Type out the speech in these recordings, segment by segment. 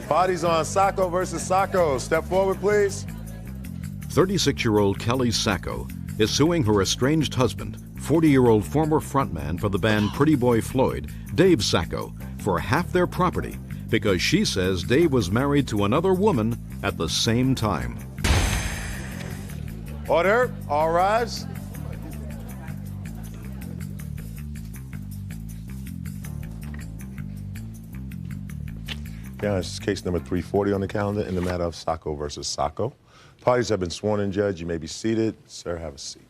Party's on. Sacco versus Sacco. Step forward, please. 36-year-old Kelly Sacco is suing her estranged husband, 40-year-old former frontman for the band Pretty Boy Floyd, Dave Sacco, for half their property because she says Dave was married to another woman at the same time. Order. All rise. Yeah, this is case number 340 on the calendar in the matter of Sacco versus Sacco. Parties have been sworn in, Judge. You may be seated. Sir, have a seat.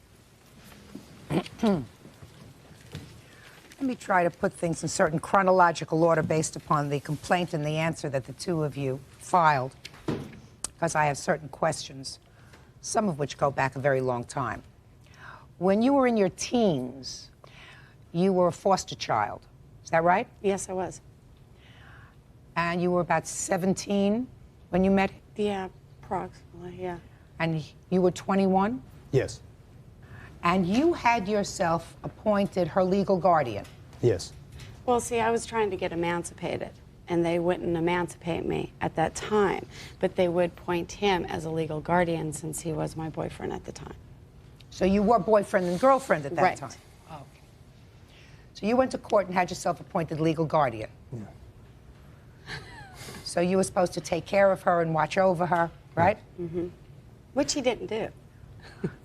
Let me try to put things in certain chronological order based upon the complaint and the answer that the two of you filed, because I have certain questions, some of which go back a very long time. When you were in your teens, you were a foster child. Is that right? Yes, I was. And you were about 17 when you met? Yeah, approximately, yeah. And you were 21? Yes. And you had yourself appointed her legal guardian? Yes. Well, see, I was trying to get emancipated, and they wouldn't emancipate me at that time, but they would appoint him as a legal guardian since he was my boyfriend at the time. So you were boyfriend and girlfriend at that Right. time? Oh, okay. So you went to court and had yourself appointed legal guardian? Yeah. So you were supposed to take care of her and watch over her, right? Mm-hmm. Which he didn't do.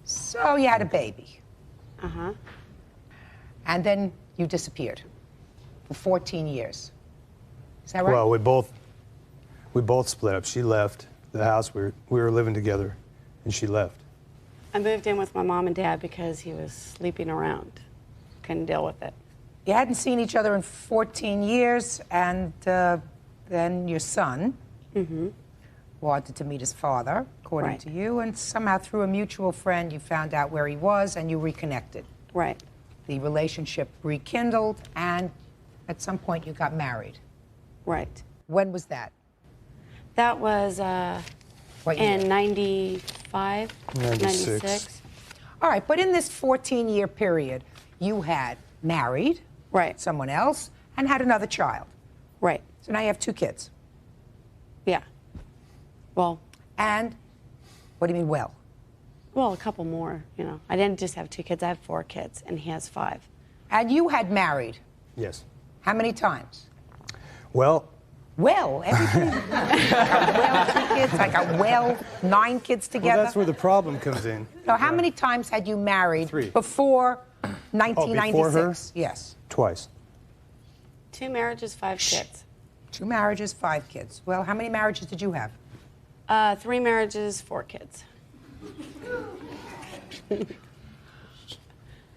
So you had a baby. Uh-huh. And then you disappeared for 14 years. Is that right? Well, we both split up. She left the house. We were living together, and she left. I moved in with my mom and dad because he was sleeping around. Couldn't deal with it. You hadn't seen each other in 14 years, and then your son wanted to meet his father, according Right. to you, and somehow through a mutual friend you found out where he was and you reconnected. Right. The relationship rekindled, and at some point you got married. Right. When was that? That was What year? in 95, 96. All right, but in this 14-year period, you had married Right. someone else and had another child. Right. So now you have 2 kids. Yeah. Well, And what do you mean, well? a couple more, you know. I didn't just have 2 kids. I have 4 kids, and he has 5. And you had married Yes. how many times? Well, Everybody. I got 2 kids. I got 9 kids together. that's where the problem comes in. So how many times had you married 3. before 1996? before her? Yes. Twice. 2 marriages, 5 kids. 2 marriages, 5 kids. Well, how many marriages did you have? 3 marriages, 4 kids.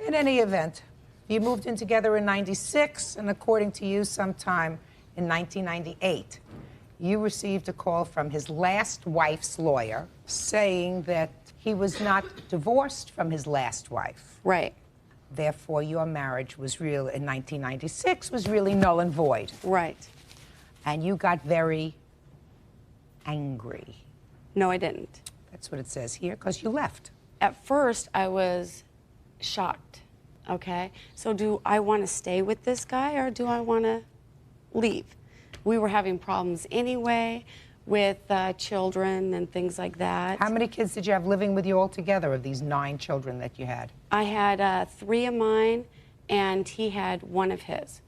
In any event, you moved in together in 96, and according to you, sometime in 1998, you received a call from his last wife's lawyer saying that he was not divorced from his last wife. Right. Therefore, your marriage was real in 1996 was really null and void. Right. And you got very angry. No, I didn't. That's what it says here, because you left. At first, I was shocked, okay? So do I want to stay with this guy or do I want to leave? We were having problems anyway with children and things like that. How many kids did you have living with you altogether of these 9 children that you had? I had 3 of mine and he had 1 of his.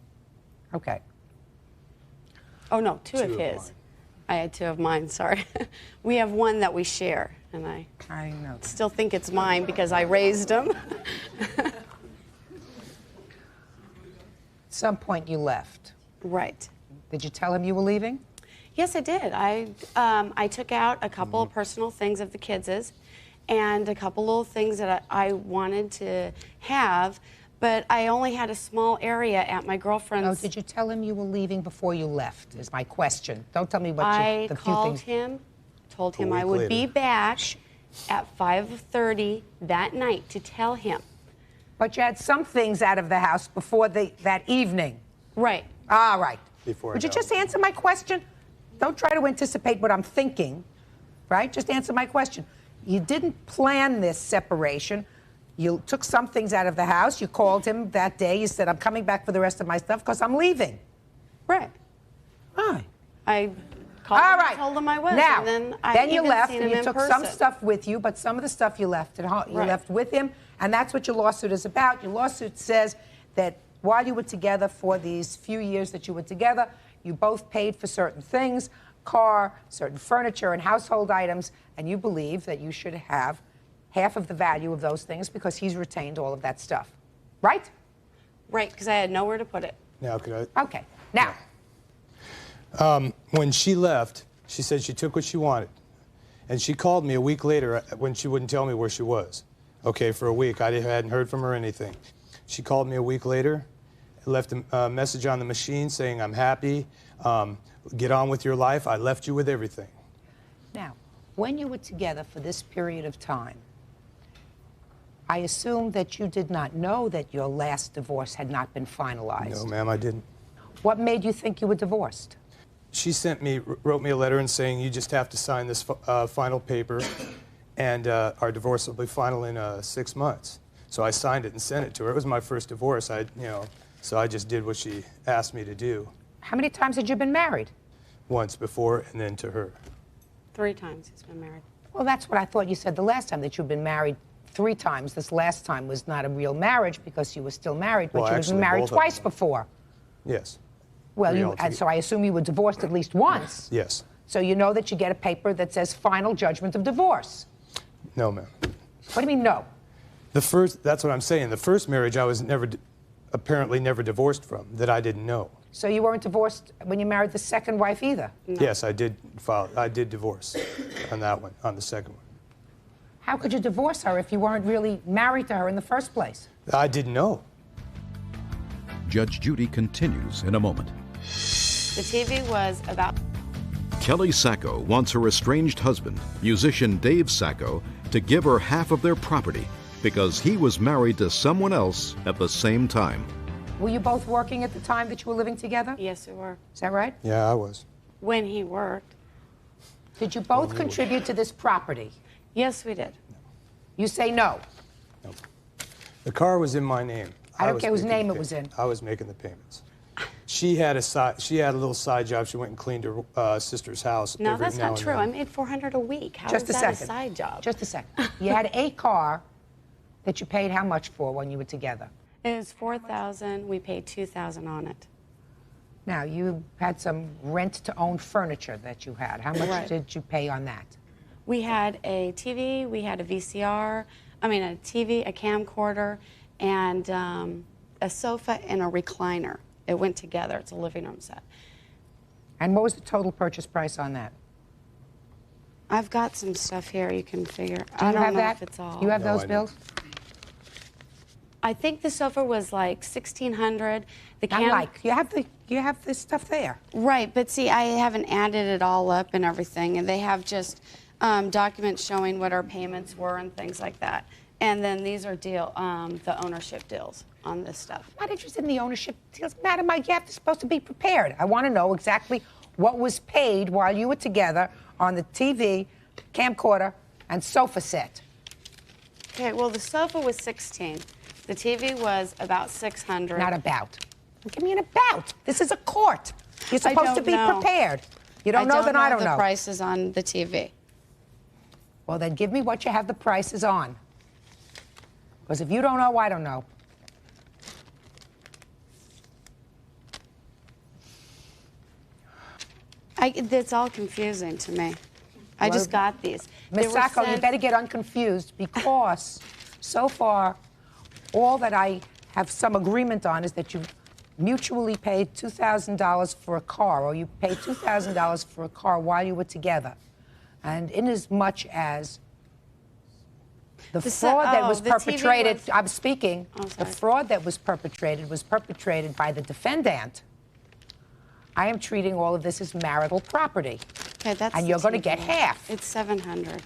Okay. Oh, no, 2 of of his. mine. I had 2 of mine, sorry. We have 1 that we share, and I know. still think it's mine because I raised him. At some point you left. Right. Did you tell him you were leaving? Yes, I did. I took out a couple of personal things of the kids' and a couple little things that I wanted to have, but I only had a small area at my girlfriend's. Oh, did you tell him you were leaving before you left, is my question. Don't tell me what I the few called things. him, told him week I would later. be back at 5:30 that night to tell him. But you had some things out of the house before that evening. Right. All right. Before I Would you got just home. answer my question? Don't try to anticipate what I'm thinking, right? Just answer my question. You didn't plan this separation. You took some things out of the house. You called him that day. You said, I'm coming back for the rest of my stuff because I'm leaving. Right. Why? I called All him right. and told him I was. Now, and then I then you even left seen and him you in took person. some stuff with you, but some of the stuff you left at home, you Right. left with him, and that's what your lawsuit is about. Your lawsuit says that while you were together for these few years that you were together, you both paid for certain things, car, certain furniture, and household items, and you believe that you should have half of the value of those things because he's retained all of that stuff. Right? Right, because I had nowhere to put it. Now, could I? Okay. Now, When she left, she said she took what she wanted. And she called me a week later when she wouldn't tell me where she was. Okay, for a week. I hadn't heard from her or anything. She called me a week later, left a message on the machine saying, I'm happy, get on with your life, I left you with everything. now, when you were together for this period of time, I assume that you did not know that your last divorce had not been finalized. No, ma'am, I didn't. What made you think you were divorced? She wrote me a letter and saying, you just have to sign this final paper, and our divorce will be final in 6 months. So I signed it and sent it to her. It was my first divorce. So I just did what she asked me to do. How many times had you been married? Once before, and then to her. 3 times he's been married. Well, that's what I thought you said the last time, that you'd been married 3 times. This last time was not a real marriage because you were still married, but Well, you had actually, been married both of twice them. before. Yes. Well, Three and altogether. so I assume you were divorced at least once. Yes. So you know that you get a paper that says final judgment of divorce. No, ma'am. What do you mean, no? That's what I'm saying. The first marriage I was apparently never divorced from, that I didn't know. So you weren't divorced when you married the second wife either? Yes, I did divorce on that one, on the second one. How could you divorce her if you weren't really married to her in the first place? I didn't know. Judge Judy continues in a moment. The TV was about Kelly Sacco wants her estranged husband, musician Dave Sacco, to give her half of their property because he was married to someone else at the same time. Were you both working at the time that you were living together? Yes, we were. Is that right? Yeah, I was. When he worked. Did you both contribute to this property? Yes, we did. You say no. No. The car was in my name. I don't was care whose making name the it was in. I was making the payments. She had a little side job. She went and cleaned her sister's house. No, every that's now not and true. then. I made $400 a week. How Just is a that second. a side job? Just a second. You had a car that you paid how much for when you were together? It was $4,000. We paid $2,000 on it. Now, you had some rent-to-own furniture that you had. How much Right. did you pay on that? We had a TV, we had a VCR, a TV, a camcorder, and a sofa and a recliner. It went together. It's a living room set. And what was the total purchase price on that? I've got some stuff here you can figure. Do I you don't have know that? if it's all. You have No, those I don't. bills? I think the sofa was like $1,600. You have this stuff there. Right, but see, I haven't added it all up and everything, and they have just documents showing what our payments were and things like that. And then these are the ownership deals on this stuff. I'm not interested in the ownership deals. Madam, you have to supposed to be prepared. I want to know exactly what was paid while you were together on the TV, camcorder, and sofa set. Okay, well, the sofa was $16. The TV was about $600. Not about. Give me an about. This is a court. You're I supposed to don't be know. prepared. You don't know, then I don't the know. prices on the TV. Well, then give me what you have the prices on. Because if you don't know, I don't know. It's all confusing to me. I just got these. They Ms. were Sacco, you sent- better get unconfused because so far, all that I have some agreement on is that you mutually paid $2,000 for a car, or you paid $2,000 for a car while you were together. And inasmuch as the fraud that was the TV perpetrated, was- I'm speaking, Oh, the sorry. fraud that was perpetrated by the defendant. I am treating all of this as marital property. Okay, that's And the you're going to TV. get half. It's $700.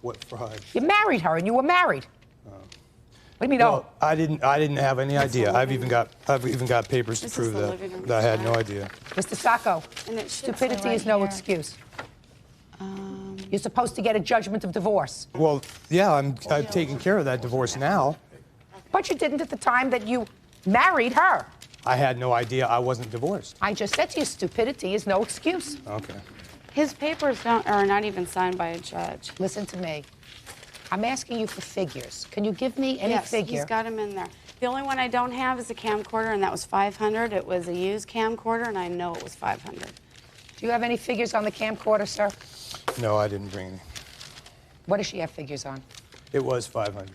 What fraud? You married her, and you were married. What do you mean, Well, I didn't have any idea. I've even got papers to This is prove the living room that I had no set. idea. Mr. Sacco, And it should say stupidity right is no here. excuse. You're supposed to get a judgment of divorce. Well, yeah, I've taken care of that divorce now. But you didn't at the time that you married her. I had no idea I wasn't divorced. I just said to you, stupidity is no excuse. Okay. His papers are not even signed by a judge. Listen to me. I'm asking you for figures. Can you give me any Yes, figure? he's got them in there. The only one I don't have is a camcorder, and that was $500. It was a used camcorder, and I know it was $500. Do you have any figures on the camcorder, sir? No, I didn't bring any. What does she have figures on? It was 500.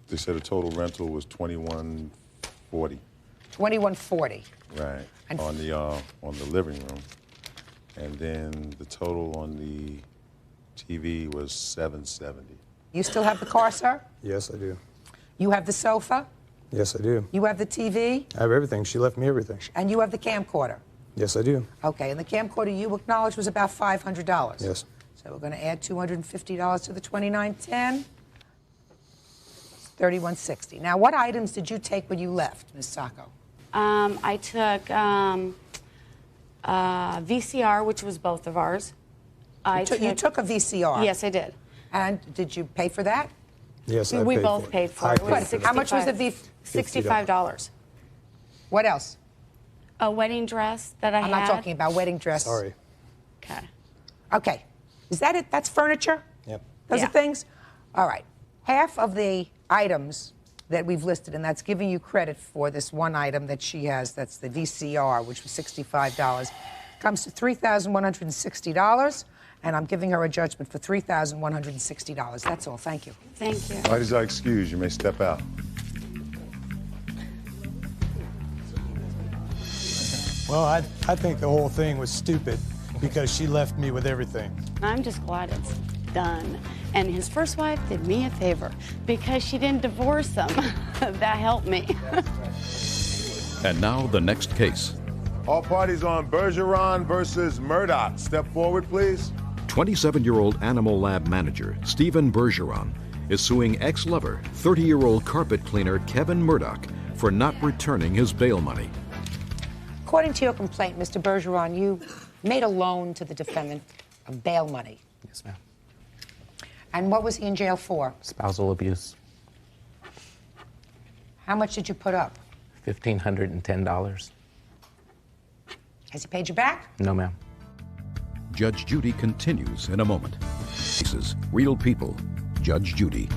They said the total rental was $21.40. $21.40. Right. And on the living room, and then the total on the TV was $770. You still have the car, sir? Yes, I do. You have the sofa? Yes, I do. You have the TV? I have everything. She left me everything. And you have the camcorder? Yes, I do. Okay, and the camcorder you acknowledged was about $500? Yes. So we're going to add $250 to the $29.10. $31.60. Now, what items did you take when you left, Ms. Sacco? I took VCR, which was both of ours. You took a VCR? Yes, I did. And did you pay for that? Yes, We paid both for it. paid for I it. paid for it. How much was the $65. What else? A wedding dress that I I'm had. not talking about wedding dress. Sorry. Okay. Okay. Is that it? That's furniture? Yep. Those Yeah. are things? All right. Half of the items that we've listed, and that's giving you credit for this one item that she has, that's the VCR, which was $65, comes to $3,160, and I'm giving her a judgment for $3,160. That's all. Thank you. Thank you. Parties are excused. You may step out. Well, I think the whole thing was stupid because she left me with everything. I'm just glad it's done. And his first wife did me a favor because she didn't divorce him. That helped me. And now the next case. All parties on Bergeron versus Murdoch. Step forward, please. 27-year-old animal lab manager Stephen Bergeron is suing ex-lover, 30-year-old carpet cleaner Kevin Murdoch for not returning his bail money. According to your complaint, Mr. Bergeron, you made a loan to the defendant of bail money. Yes, ma'am. And what was he in jail for? Spousal abuse. How much did you put up? $1,510. Has he paid you back? No, ma'am. Judge Judy continues in a moment. Cases, real people. Judge Judy.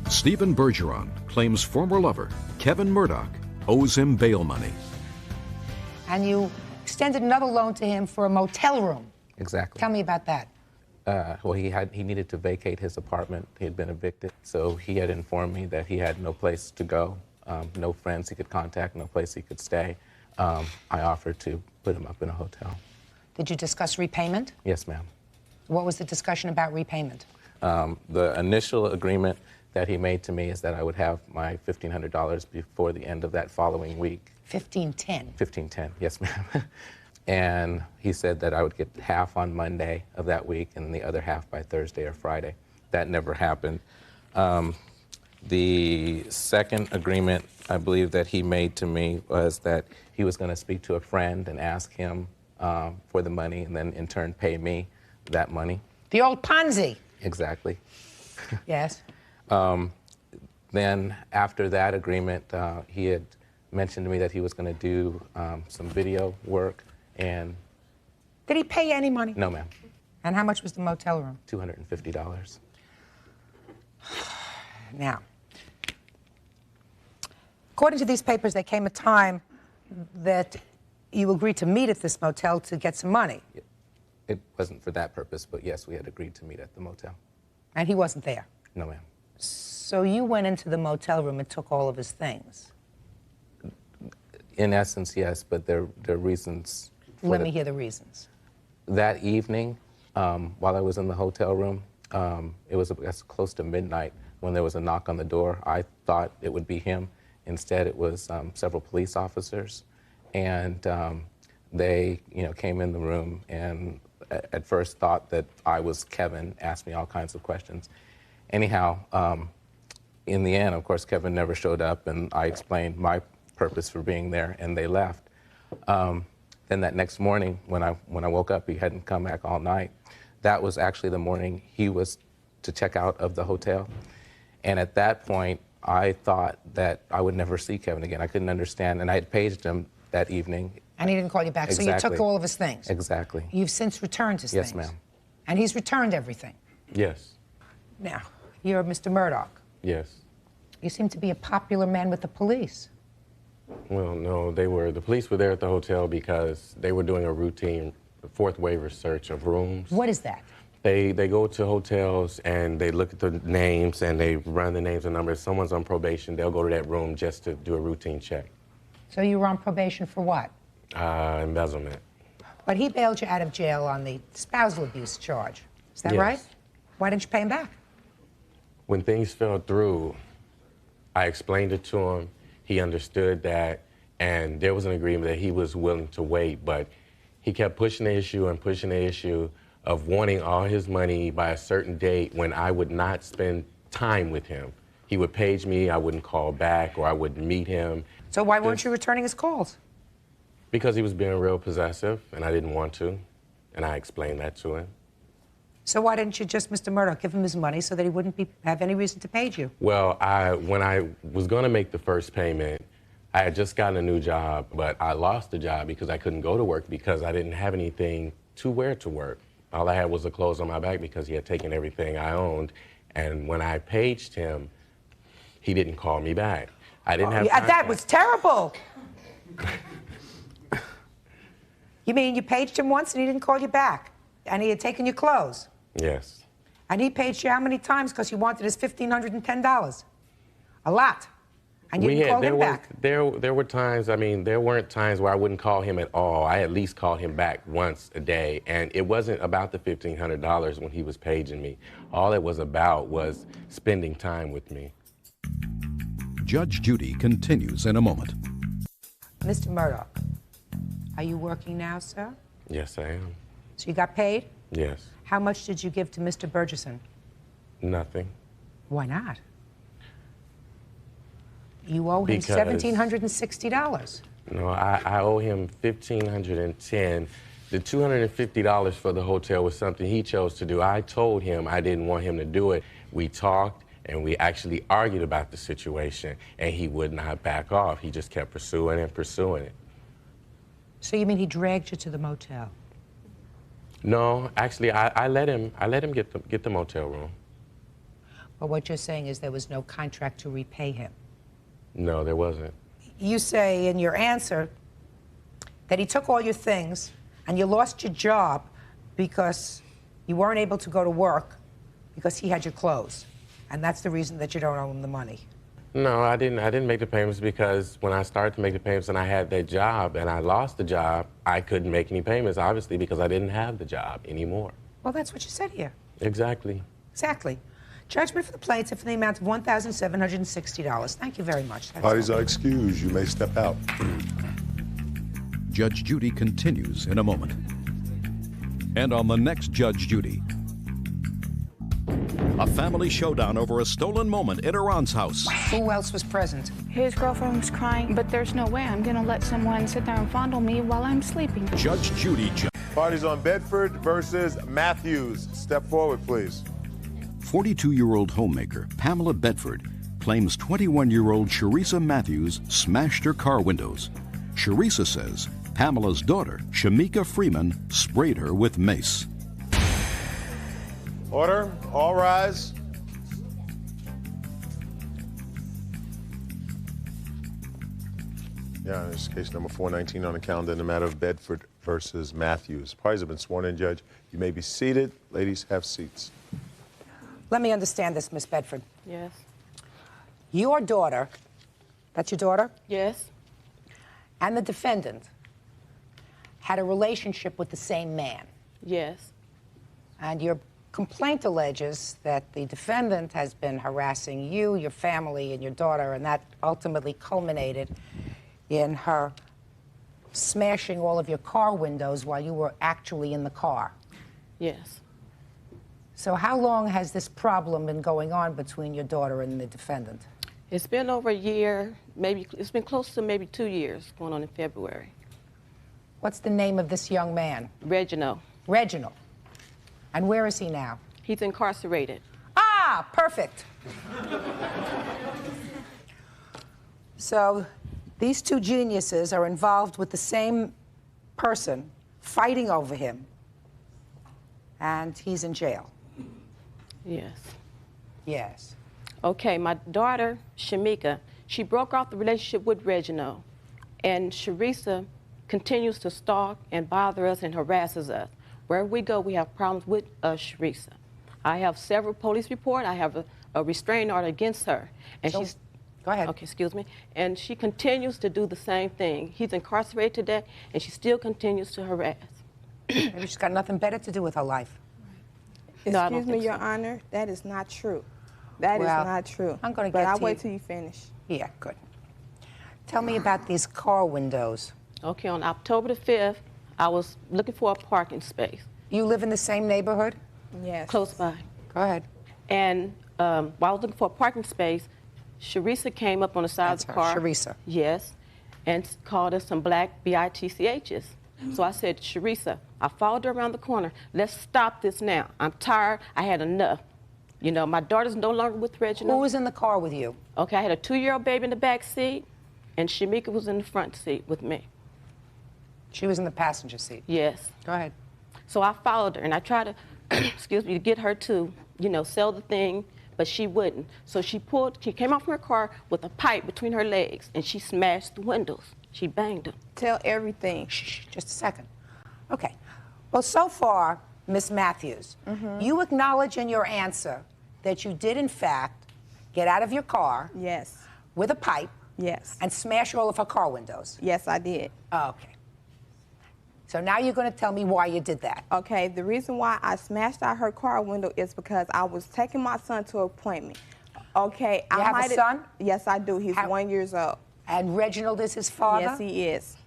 Stephen Bergeron claims former lover Kevin Murdoch owes him bail money. And you extended another loan to him for a motel room. Exactly. Tell me about that. Well, he needed to vacate his apartment. He had been evicted, so he had informed me that he had no place to go, no friends he could contact, no place he could stay. I offered to put him up in a hotel. Did you discuss repayment? Yes, ma'am. What was the discussion about repayment? The initial agreement that he made to me is that I would have my $1,500 before the end of that following week. 1510. 1510, yes, ma'am. And he said that I would get half on Monday of that week and the other half by Thursday or Friday. That never happened. The second agreement I believe that he made to me was that he was going to speak to a friend and ask him for the money and then in turn pay me that money. The old Ponzi. Exactly. Yes. Then after that agreement, he had mentioned to me that he was going to do some video work. And Did he pay you any money? no, ma'am. And how much was the motel room? $250. Now, according to these papers, there came a time that you agreed to meet at this motel to get some money. It wasn't for that purpose, but yes, we had agreed to meet at the motel. And he wasn't there. No, ma'am. So you went into the motel room and took all of his things. In essence, yes, but there are reasons. Let me hear the reasons. That evening, while I was in the hotel room, it was close to midnight when there was a knock on the door. I thought it would be him. Instead, it was several police officers, and they, came in the room and at first thought that I was Kevin, asked me all kinds of questions. Anyhow, in the end, of course, Kevin never showed up, and I explained my purpose for being there, and they left. Then that next morning, when I woke up, he hadn't come back all night. That was actually the morning he was to check out of the hotel. And at that point, I thought that I would never see Kevin again. I couldn't understand, and I had paged him that evening. And he didn't call you back, so you Exactly. took all of his things? Exactly. You've since returned his Yes, things? ma'am. And he's returned everything? Yes. Now, you're Mr. Murdoch. Yes. You seem to be a popular man with the police. Well, no, the police were there at the hotel because they were doing a routine fourth waiver search of rooms. What is that? They go to hotels and they look at the names and they run the names and numbers. Someone's on probation, they'll go to that room just to do a routine check. So you were on probation for what? Embezzlement. But he bailed you out of jail on the spousal abuse charge. Is that Yes. right? Why didn't you pay him back? When things fell through, I explained it to him. He understood that, and there was an agreement that he was willing to wait, but he kept pushing the issue and pushing the issue of wanting all his money by a certain date when I would not spend time with him. He would page me, I wouldn't call back, or I wouldn't meet him. So why weren't you returning his calls? Because he was being real possessive, and I didn't want to, and I explained that to him. So why didn't you just, Mr. Murdoch, give him his money so that he wouldn't have any reason to page you? Well, when I was going to make the first payment, I had just gotten a new job, but I lost the job because I couldn't go to work because I didn't have anything to wear to work. All I had was the clothes on my back because he had taken everything I owned. And when I paged him, he didn't call me back. I didn't have Yeah, that contact. was terrible. You mean you paged him once and he didn't call you back? And he had taken your clothes? Yes. And he paged you how many times because you wanted his $1,510? A lot. And you didn't call him back? There were times, there weren't times where I wouldn't call him at all. I at least called him back once a day. And it wasn't about the $1,500 when he was paging me. All it was about was spending time with me. Judge Judy continues in a moment. Mr. Murdoch, are you working now, sir? Yes, I am. So you got paid? Yes. How much did you give to Mr. Burgesson? Nothing. Why not? You owe him Because- $1,760. No, I owe him $1,510. The $250 for the hotel was something he chose to do. I told him I didn't want him to do it. We talked and we actually argued about the situation, and he would not back off. He just kept pursuing and pursuing it. So you mean he dragged you to the motel? No, actually, I let him get the motel room. But what you're saying is there was no contract to repay him. No, there wasn't. You say in your answer that he took all your things and you lost your job because you weren't able to go to work because he had your clothes. And that's the reason that you don't owe him the money. No, I didn't make the payments because when I started to make the payments and I had that job and I lost the job, I couldn't make any payments, obviously, because I didn't have the job anymore. Well, that's what you said here. Exactly. Exactly. Judgment for the plaintiff in the amount of $1,760. Thank you very much. That's Parties all. are excused. You may step out. Judge Judy continues in a moment. And on the next Judge Judy, a family showdown over a stolen moment in Iran's house. Who else was present? His girlfriend was crying, but there's no way I'm gonna let someone sit there and fondle me while I'm sleeping. Judge Judy. Parties on Bedford versus Matthews. Step forward, please. 42-year-old homemaker Pamela Bedford claims 21-year-old Sharissa Matthews smashed her car windows. Sharissa says Pamela's daughter, Shamika Freeman, sprayed her with mace. Order. All rise. Yeah, this is case number 419 on the calendar in the matter of Bedford versus Matthews. Parties have been sworn in, Judge. You may be seated. Ladies, have seats. Let me understand this, Miss Bedford. Yes. Your daughter, that's your daughter, Yes. and the defendant had a relationship with the same man. Yes. And your complaint alleges that the defendant has been harassing you, your family, and your daughter, and that ultimately culminated in her smashing all of your car windows while you were actually in the car. Yes. So how long has this problem been going on between your daughter and the defendant? It's been over a year, maybe, it's been close to maybe 2 years, going on in February. What's the name of this young man? Reginald. Reginald. And where is he now? He's incarcerated. Ah! Ah, perfect. So these two geniuses are involved with the same person, fighting over him, and he's in jail. Yes. Yes. Okay, my daughter, Shamika, she broke off the relationship with Reginald, and Sharissa continues to stalk and bother us and harasses us. Wherever we go, we have problems with Sharissa. I have several police reports. I have a restraining order against her. And So, she's, go ahead. Okay, excuse me. And she continues to do the same thing. He's incarcerated today, and she still continues to harass. Maybe she's got nothing better to do with her life. No, I don't Excuse me, think Your so. Honor, that is not true. That is Well, not true. I'm gonna but get I'll to wait you. till you finish. Yeah, good. Tell me about these car windows. Okay, on October the 5th, I was looking for a parking space You live in the same neighborhood? Yes. close by. Go ahead. And while I was looking for a parking space, Sharissa came up on the side That's of the her, car. Sharissa. Yes, and called us some black BITCHs. So I said, Sharissa, I followed her around the corner. Let's stop this now. I'm tired. I had enough. You know, my daughter's no longer with Reginald. Who was in the car with you? Okay, I had a 2-year-old baby in the back seat, and Shamika was in the front seat with me. She was in the passenger seat. Yes. Go ahead. So I followed her, and I tried to, excuse me, to get her to, you know, sell the thing, but she wouldn't. So she came out from her car with a pipe between her legs, and she smashed the windows. She banged them. Tell everything. Shh, just a second. Okay. Well, so far, Miss Matthews, you acknowledge in your answer that you did, in fact, get out of your car Yes. with a pipe Yes. and smash all of her car windows. Yes, I did. Okay. So now you're going to tell me why you did that. Okay, the reason why I smashed out her car window is because I was taking my son to an appointment. Okay, You I have a might son? Yes, I do. He's How- 1 year old. And Reginald is his father? Yes, he is.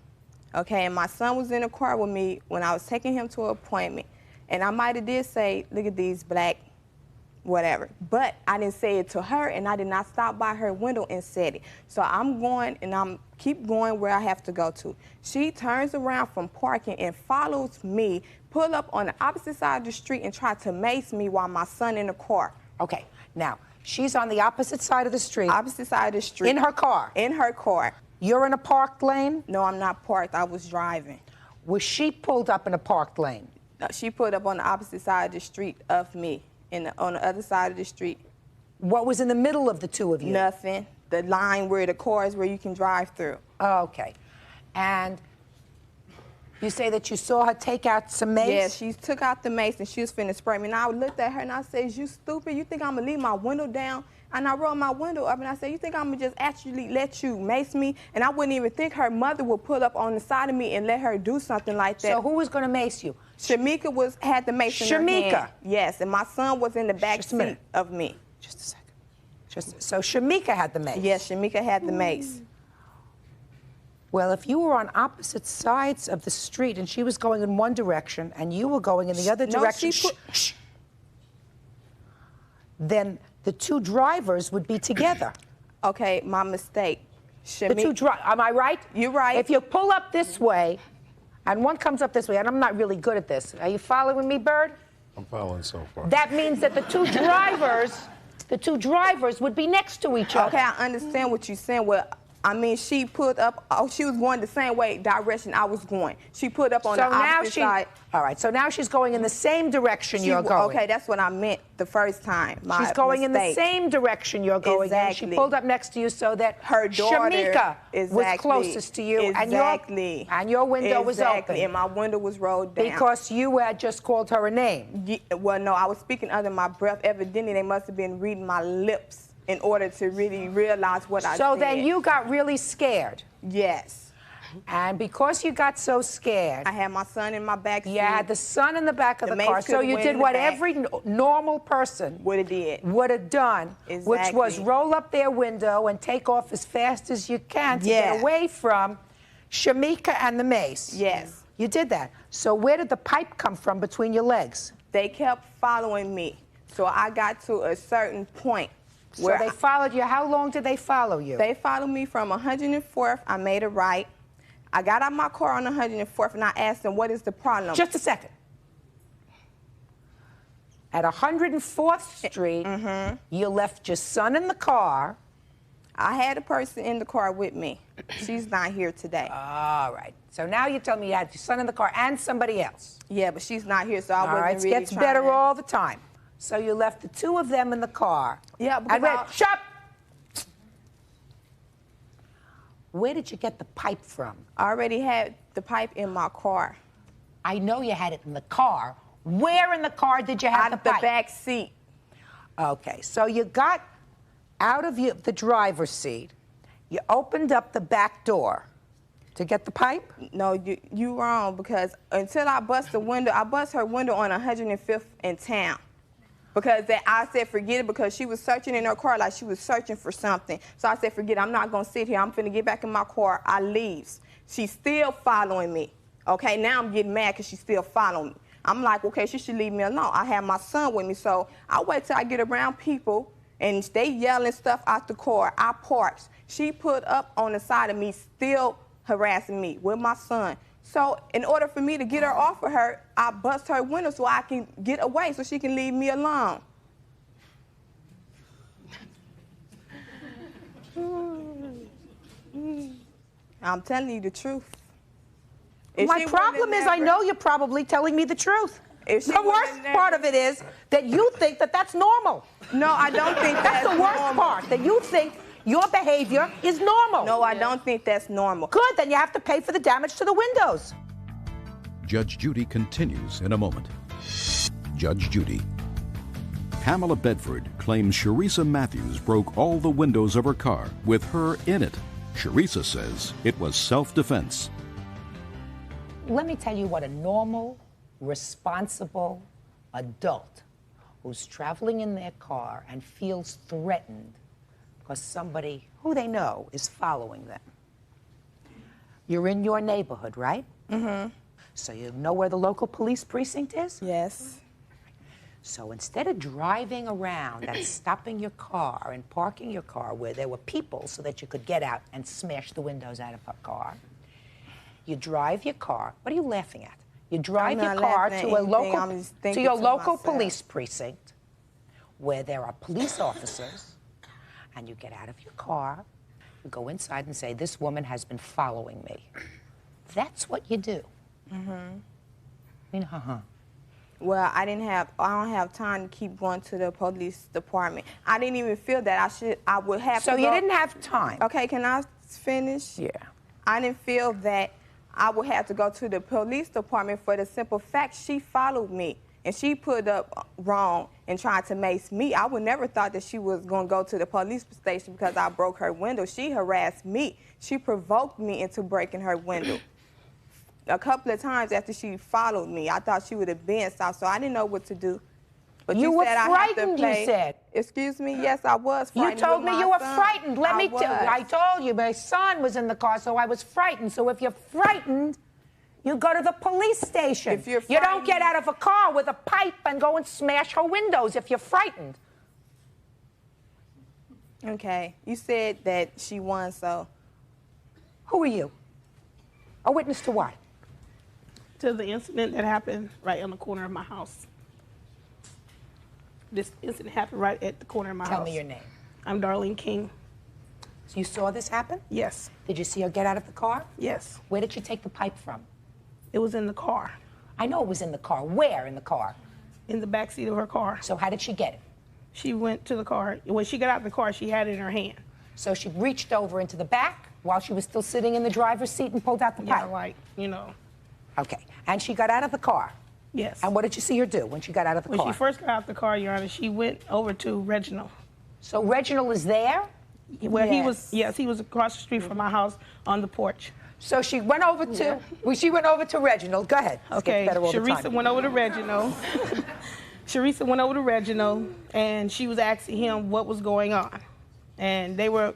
Okay, and my son was in the car with me when I was taking him to an appointment. And I might have did say, look at these black whatever. But I didn't say it to her, and I did not stop by her window and said it. So I'm going, and I'm keep going where I have to go to. She turns around from parking and follows me, pull up on the opposite side of the street and try to mace me while my son in the car. Okay. Now, she's on the opposite side of the street. Opposite side of the street. In her car? In her car. You're in a parked lane? No, I'm not parked. I was driving. Was she pulled up in a parked lane? She pulled up on the opposite side of the street of me, on the other side of the street. What was in the middle of the two of you? Nothing. The line where the cars where you can drive through. Okay. And you say that you saw her take out some mace? Yeah, she took out the mace and she was finna spray me. And I looked at her and I said, you stupid, you think I'm gonna leave my window down? And I rolled my window up and I said, you think I'm gonna just actually let you mace me? And I wouldn't even think her mother would pull up on the side of me and let her do something like that. So who was gonna mace you? Shamika had the mace in her hand. Shamika? Yes, and my son was in the back Just a minute. seat of me. Just a second. So Shamika had the mace? Yes, Shamika had the mace. Well, if you were on opposite sides of the street and she was going in one direction and you were going in the other No, direction, she put- shh, then the two drivers would be together. Okay, my mistake. The two am I right? You're right. If you pull up this way and one comes up this way, and I'm not really good at this. Are you following me, Bird? I'm following so far. That means that the two drivers would be next to each other. Okay, I understand what you're saying. Well, I mean, she put up, she was going the same direction I was going. She put up on the opposite side. All right, so now she's going in the same direction you're going. Okay, that's what I meant the first time. She's going in the same direction you're going Exactly. in. She pulled up next to you so that Her daughter Shamika was exactly, closest to you, exactly, and your window was open. and my window was rolled down. Because you had just called her a name. Well, no, I was speaking under my breath. Evidently, they must have been reading my lips in order to really realize what I said. So then you got really scared. Yes. And because you got so scared, I had my son in my back seat. you had the son in the back of The the mace car. So could've you went did in the what back. every normal person Would have did. would have done, which was Exactly. roll up their window and take off as fast as you can to Yeah. get away from Shamika and the mace. Yes. You did that. So where did the pipe come from between your legs? They kept following me. So I got to a certain point So where they followed you. How long did they follow you? they followed me from 104th. I made a right. I got out my car on 104th and I asked them, what is the problem? Just a second. At 104th Street, you left your son in the car. I had a person in the car with me. She's not here today. All right. So now you tell me you had your son in the car and somebody else. Yeah, but she's not here, so I All wasn't right, really it gets trying better to... all the time. So you left the two of them in the car. Yeah, because and shut up! Where did you get the pipe from? I already had the pipe in my car. I know you had it in the car. Where in the car did you have Out the of the pipe? back seat. Okay, so you got out of the driver's seat. You opened up the back door to get the pipe? No, you wrong, because until I bust the window, I bust her window on 105th in town. Because I said forget it, because she was searching in her car like she was searching for something. So I said forget it, I'm not gonna sit here, I'm finna get back in my car. I leaves. She's still following me. Okay, now I'm getting mad because she's still following me. I'm like, okay, she should leave me alone. I have my son with me, so I wait till I get around people and they yelling stuff out the car. I parked. She put up on the side of me, still harassing me with my son. So in order for me to get her off of her, I bust her window so I can get away so she can leave me alone. I'm telling you the truth. My problem is I know you're probably telling me the truth. The worst part of it is that you think that that's normal. No, I don't think that's the worst normal. part, that you think your behavior is normal. No, I don't think that's normal. Good, then you have to pay for the damage to the windows. Judge Judy continues in a moment. Judge Judy. Pamela Bedford claims Sharissa Matthews broke all the windows of her car with her in it. Sharissa says it was self-defense. Let me tell you what a normal, responsible adult who's traveling in their car and feels threatened because somebody who they know is following them. You're in your neighborhood, right? Mm-hmm. So you know where the local police precinct is? Yes. So instead of driving around and stopping your car and parking your car where there were people so that you could get out and smash the windows out of a car, you drive your car. What are you laughing at? You drive your car to your local police precinct where there are police officers, and you get out of your car, you go inside and say, this woman has been following me. That's what you do. Mm-hmm. I mean, Well, I don't have time to keep going to the police department. I didn't even feel that I would have to go. So you didn't have time? Okay, can I finish? Yeah. I didn't feel that I would have to go to the police department for the simple fact she followed me and she put up wrong and tried to mace me. I would never thought that she was going to go to the police station because I broke her window. She harassed me. She provoked me into breaking her window. A couple of times after she followed me, I thought she would have been stopped, so I didn't know what to do. But you were said frightened, I have to you said. Excuse me? Yes, I was frightened. You told me you were frightened. Let me tell you. I I told you my son was in the car, so I was frightened. So if you're frightened, you go to the police station. If you're you don't get out of a car with a pipe and go and smash her windows if you're frightened. Okay. You said that she won, so. Who are you? A witness to what? To the incident that happened right on the corner of my house. This incident happened right at the corner of my house. Tell me your name. I'm Darlene King. So you saw this happen? Yes. Did you see her get out of the car? Yes. Where did she take the pipe from? It was in the car. I know it was in the car. Where in the car? In the back seat of her car. So how did she get it? She went to the car. When she got out of the car, she had it in her hand. So she reached over into the back while she was still sitting in the driver's seat and pulled out the pipe? Yeah, like, you know. Okay. And she got out of the car? Yes. And what did you see her do when she got out of the car? When she first got out of the car, Your Honor, she went over to Reginald. So Reginald is there? Where he was across the street from my house on the porch. So she went over to, she went over to Reginald. Go ahead. Okay, Sharissa went over to Reginald. Sharissa went over to Reginald, and she was asking him what was going on. And they were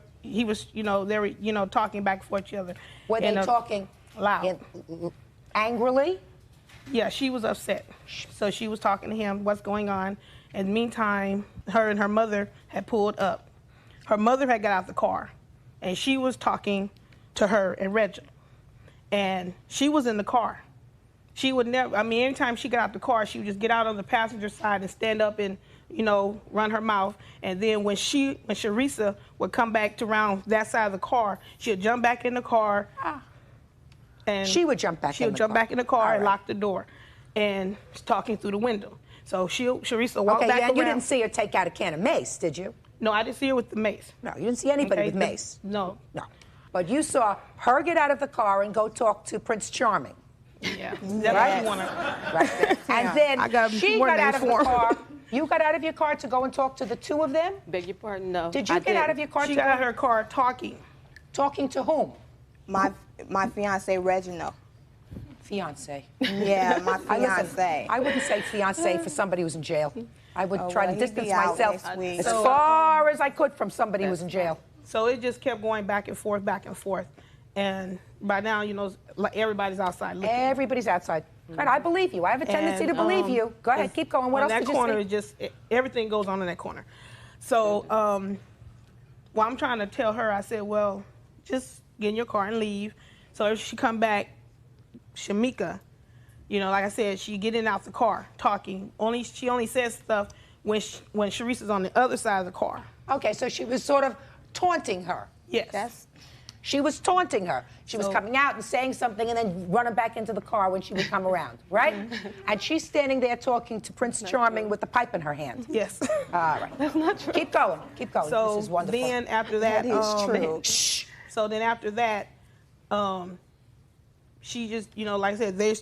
talking back and forth to each other. Were they talking loud? Angrily? Yeah, she was upset. So she was talking to him, what's going on. In the meantime, her and her mother had pulled up. Her mother had got out of the car, and she was talking to her and Reginald. And she was in the car. she would never, I mean, anytime she got out the car, she would just get out on the passenger side and stand up and, you know, run her mouth. And then when Sharisa would come back to around that side of the car, she would jump back in the car. And she would jump back in the car. She would jump back in the car and lock the door and talking through the window. So Sharisa walked back around. You didn't see her take out a can of mace, did you? No, I didn't see her with the mace. No, you didn't see anybody with mace. No. No. But you saw her get out of the car and go talk to Prince Charming. Yeah. Right? Right there. And then she got out of the car. You got out of your car to go and talk to the two of them? Beg your pardon, no. Did you get out of your car? She got out of her car talking. Talking to whom? My fiance, Reginald. Fiance. Yeah, my fiance. I wouldn't say fiance for somebody who's in jail. I would try to distance myself as So, far as I could from somebody who's in jail. So it just kept going back and forth, back and forth. And by now, you know, like everybody's outside looking. Everybody's outside. God, I believe you. I have a tendency to believe you. Go ahead, keep going. What else did you see? On that corner, just everything goes on in that corner. So well, I'm trying to tell her, I said, well, just get in your car and leave. So if she come back, Shamika, you know, like I said, she get in and out the car talking. She only says stuff when Sharice's on the other side of the car. Okay, so she was sort of taunting her. Yes. She was taunting her. She was coming out and saying something and then running back into the car when she would come around, right? And she's standing there talking to Prince Charming with the pipe in her hand. Yes. All right. That's not true. Keep going. Keep going. So this is wonderful. Then after that, is true. So then after that, she just, you know, like I said, they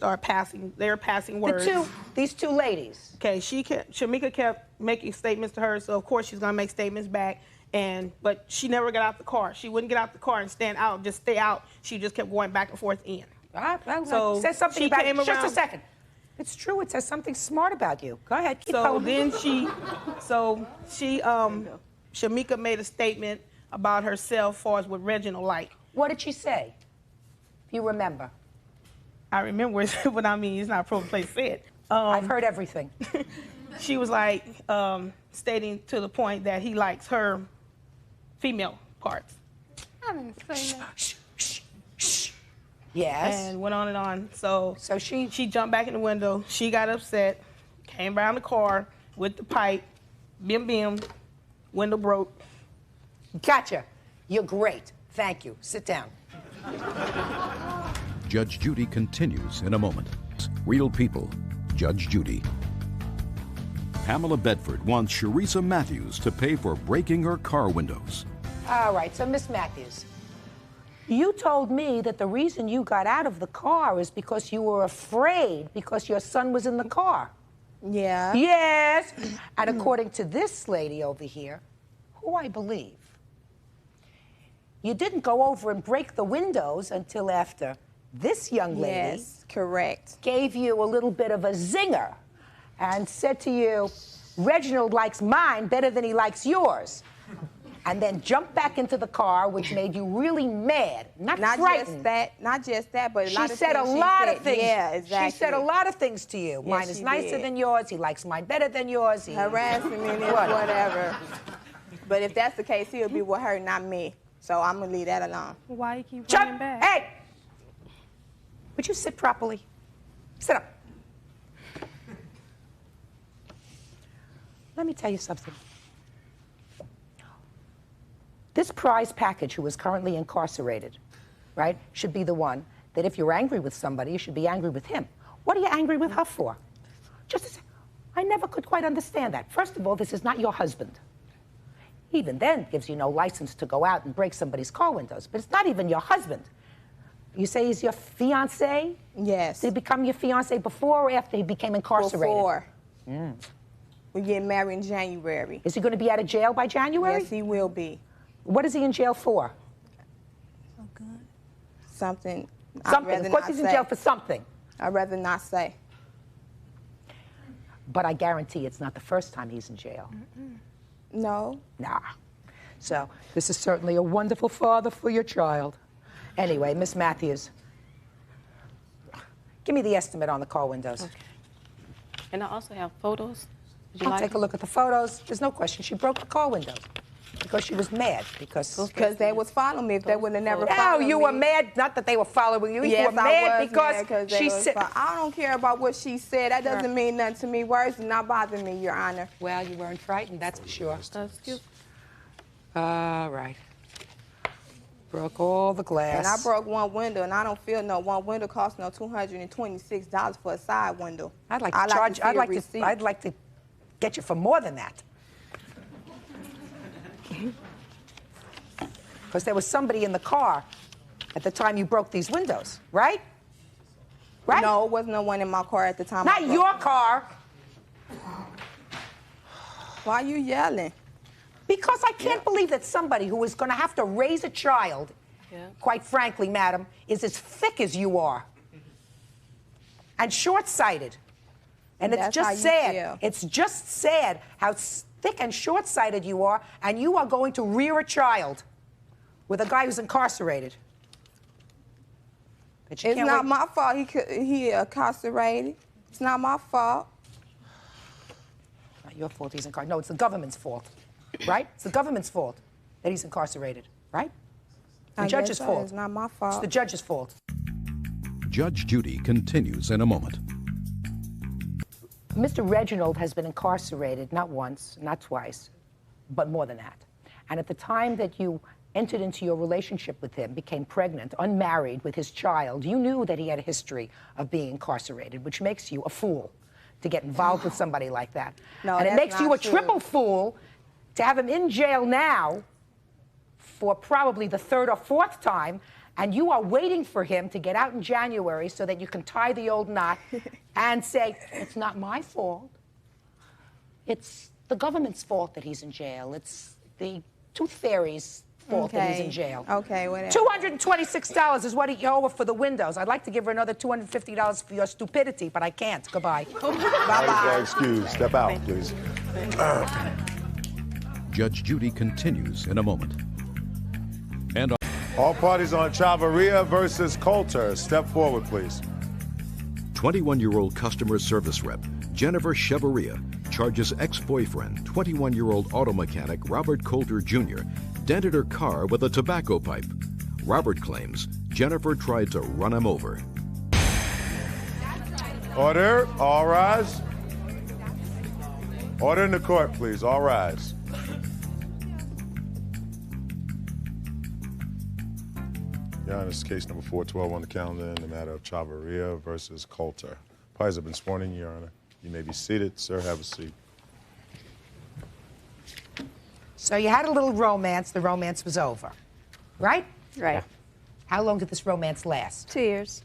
were passing words. These two ladies. Okay, Shamika kept making statements to her, so of course she's gonna make statements back. But she never got out the car. She wouldn't get out the car and stand out, just stay out. She just kept going back and forth in. So it says something about you. Just a second. It's true. It says something smart about you. Go ahead. Keep going. Then Shamika made a statement about herself as far as what Reginald liked. What did she say? If you remember. I remember, but I mean, it's not a proper place to say it. I've heard everything. She was like stating to the point that he likes her female parts. I didn't say that. Yes. And went on and on. So she jumped back in the window. She got upset, came around the car with the pipe, bim bim, window broke. Gotcha. You're great. Thank you. Sit down. Judge Judy continues in a moment. Real people, Judge Judy. Pamela Bedford wants Sharisa Matthews to pay for breaking her car windows. All right, so Miss Matthews, you told me that the reason you got out of the car is because you were afraid because your son was in the car. Yeah. Yes. And according to this lady over here, who I believe, you didn't go over and break the windows until after this young lady Yes, correct. gave you a little bit of a zinger and said to you, Reginald likes mine better than he likes yours. And then jumped back into the car, which made you really mad, not frightened. Not just that, but a lot of things. She said a lot of things. Yeah, exactly. She said a lot of things to you. Yes, Mine is she nicer did. than yours. He likes mine better than yours. He Harassing me and whatever. But if that's the case, he'll be with her, not me. So I'm gonna leave that alone. Why you keep Chuck, running back? hey! Would you sit properly? Sit up. Let me tell you something. This prize package who is currently incarcerated, right, should be the one that if you're angry with somebody, you should be angry with him. What are you angry with her for? I never could quite understand that. First of all, this is not your husband. Even then, gives you no license to go out and break somebody's car windows. But it's not even your husband. You say he's your fiancé? Yes. Did he become your fiancé before or after he became incarcerated? Before. We get married in January. Is he going to be out of jail by January? Yes, he will be. What is he in jail for? Something. Something. Of course he's in jail for something. I'd rather not say. But I guarantee it's not the first time he's in jail. No. Nah. So this is certainly a wonderful father for your child. Anyway, Miss Matthews, give me the estimate on the car windows. Okay. And I also have photos. I'll take a look at the photos. There's no question. She broke the car windows. because she was mad. Because they was following me. If they would have never no, followed me. you were mad. Not that they were following you. Yes, you were mad I was because mad she said. I don't care about what she said. That doesn't mean nothing to me. Words do not bother me, Your Honor. Well, you weren't frightened, that's for sure. Excuse. All right. Broke all the glass. And I broke one window, and I don't feel no one window cost no $226 for a side window. I'd like to charge. I'd like to get you for more than that. Because there was somebody in the car at the time you broke these windows, right? Right? No, it wasn't no one in my car at the time. Not your car. Why are you yelling? Because I can't believe that somebody who is going to have to raise a child, quite frankly, madam, is as thick as you are. And short-sighted. And it's just sad. It's just sad how thick and short-sighted you are, and you are going to rear a child with a guy who's incarcerated. It's not my fault he incarcerated. It's not my fault. Not your fault he's incarcerated. No, it's the government's fault. Right? It's the government's fault that he's incarcerated, right? The judge's fault. It's not my fault. It's the judge's fault. Judge Judy continues in a moment. Mr. Reginald has been incarcerated not once, not twice, but more than that. And at the time that you entered into your relationship with him, became pregnant, unmarried with his child, you knew that he had a history of being incarcerated, which makes you a fool to get involved with somebody like that. No, and it makes you a triple fool to have him in jail now for probably the third or fourth time, and you are waiting for him to get out in January so that you can tie the old knot and say, it's not my fault. It's the government's fault that he's in jail. It's the Tooth Fairy's fault that he's in jail. Okay, whatever. $226 is what he owed her for the windows. I'd like to give her another $250 for your stupidity, but I can't. Goodbye. Bye-bye. Excuse. Step out, please. Judge Judy continues in a moment. And all parties on Chavarria versus Coulter. Step forward, please. 21-year-old customer service rep Jennifer Chavarria charges ex-boyfriend, 21-year-old auto mechanic Robert Coulter Jr., dented her car with a tobacco pipe. Robert claims Jennifer tried to run him over. Order. All rise. Order in the court, please. All rise. Your Honor, this is case number 412 on the calendar in the matter of Chavarria versus Coulter. Parties have been sworn in, Your Honor. You may be seated. Sir, have a seat. So you had a little romance. The romance was over, right? Right. Yeah. How long did this romance last? 2 years.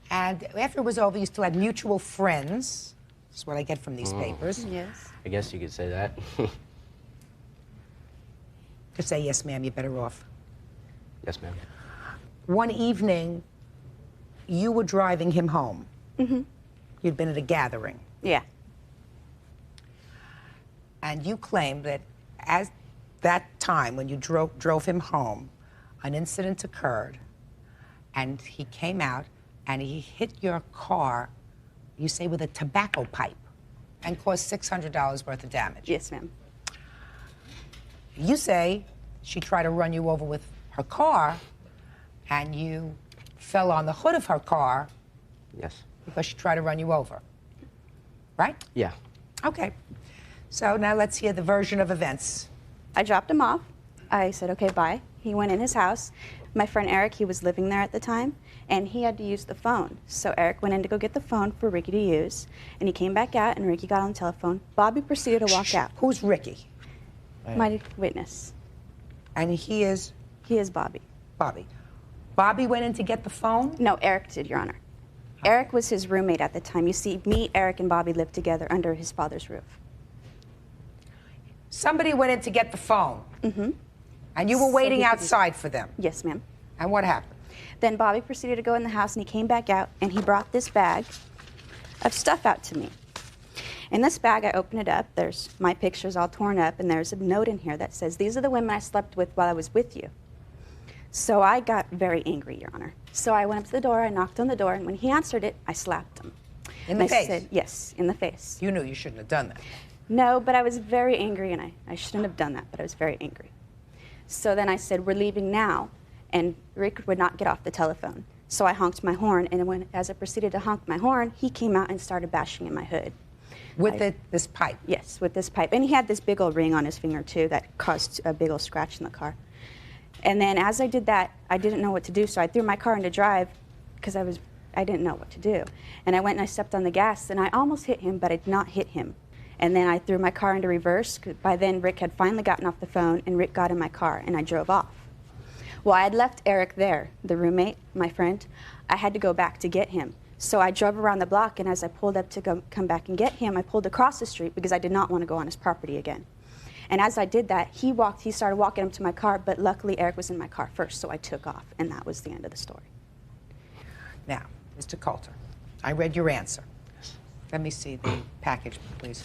And after it was over, you still had mutual friends. That's what I get from these papers. Yes. I guess you could say that. To say, yes, ma'am, you're better off. Yes, ma'am. One evening, you were driving him home. Mm-hmm. You'd been at a gathering. Yeah. And you claimed that at that time, when you drove him home, an incident occurred, and he came out, and he hit your car, you say, with a tobacco pipe, and caused $600 worth of damage. Yes, ma'am. You say she tried to run you over with her car, and you fell on the hood of her car. Yes. Because she tried to run you over. Right? Yeah. Okay. So now let's hear the version of events. I dropped him off. I said, okay, bye. He went in his house. My friend Eric, he was living there at the time, and he had to use the phone. So Eric went in to go get the phone for Ricky to use, and he came back out, and Ricky got on the telephone. Bobby proceeded to walk out. Who's Ricky? My witness. And he is? He is Bobby. Bobby. Bobby went in to get the phone? No, Eric did, Your Honor. Eric was his roommate at the time. You see, me, Eric, and Bobby lived together under his father's roof. Somebody went in to get the phone. Mm-hmm. And you were waiting outside for them? Yes, ma'am. And what happened? Then Bobby proceeded to go in the house, and he came back out, and he brought this bag of stuff out to me. In this bag, I open it up. There's my pictures all torn up, and there's a note in here that says, these are the women I slept with while I was with you. So I got very angry, Your Honor. So I went up to the door, I knocked on the door, and when he answered it, I slapped him. In the face? I said, yes, in the face. You knew you shouldn't have done that. No, but I was very angry, and I shouldn't have done that, but I was very angry. So then I said, we're leaving now, and Rick would not get off the telephone. So I honked my horn, and as I proceeded to honk my horn, he came out and started bashing in my hood. With this pipe? Yes, with this pipe. And he had this big old ring on his finger, too, that caused a big old scratch in the car. And then as I did that, I didn't know what to do, so I threw my car into drive because I didn't know what to do. And I went and I stepped on the gas, and I almost hit him, but I did not hit him. And then I threw my car into reverse. By then, Rick had finally gotten off the phone, and Rick got in my car, and I drove off. Well, I had left Eric there, the roommate, my friend. I had to go back to get him. So I drove around the block, and as I pulled up to come back and get him, I pulled across the street because I did not want to go on his property again. And as I did that, he started walking up to my car, but luckily Eric was in my car first, so I took off, and that was the end of the story. Now, Mr. Coulter, I read your answer. Let me see the package, please.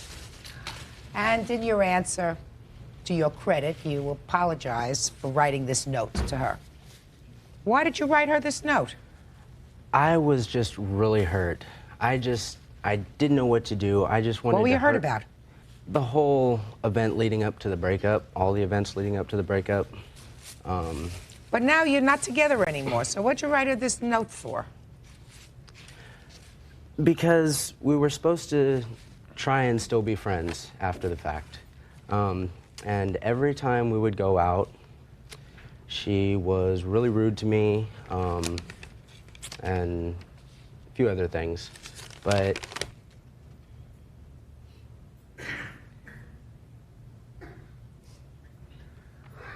And in your answer, to your credit, you apologize for writing this note to her. Why did you write her this note? I was just really hurt. I didn't know what to do. I just wanted to. What were you hurt about? The whole event leading up to the breakup, all the events leading up to the breakup. But now you're not together anymore, so what'd you write her this note for? Because we were supposed to try and still be friends after the fact. And every time we would go out, she was really rude to me, and a few other things. But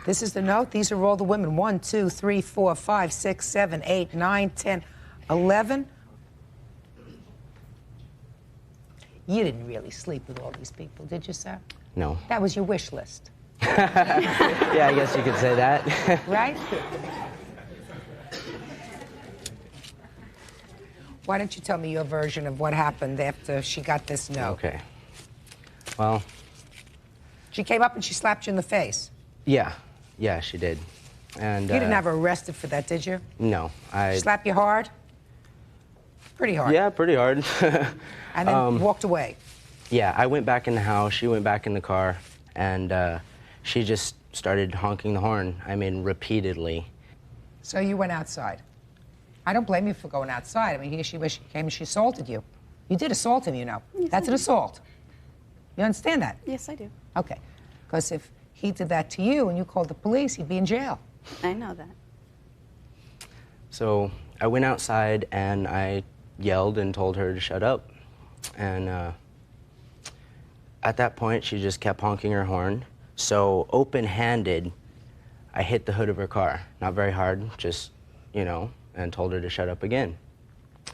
This is the note. These are all the women. 1, 2, 3, 4, 5, 6, 7, 8, 9, 10, 11. You didn't really sleep with all these people, did you, sir? no. That was your wish list. Yeah, I guess you could say that. Right? Why don't you tell me your version of what happened after she got this note? Okay. Well, She came up and she slapped you in the face. yeah. Yeah, she did. And You didn't have her arrested for that, did you? No, She slapped you hard? Pretty hard. Yeah, pretty hard. And then walked away. Yeah, I went back in the house, she went back in the car, and she just started honking the horn, I mean, repeatedly. So you went outside. I don't blame you for going outside. I mean, here she was, she came and she assaulted you. You did assault him, you know. Yes, That's I an do. assault. You understand that? Yes, I do. Okay. Because if he did that to you and you called the police, he'd be in jail. I know that. So I went outside and I yelled and told her to shut up. And at that point, she just kept honking her horn. So open-handed, I hit the hood of her car. Not very hard, just, you know, and told her to shut up again.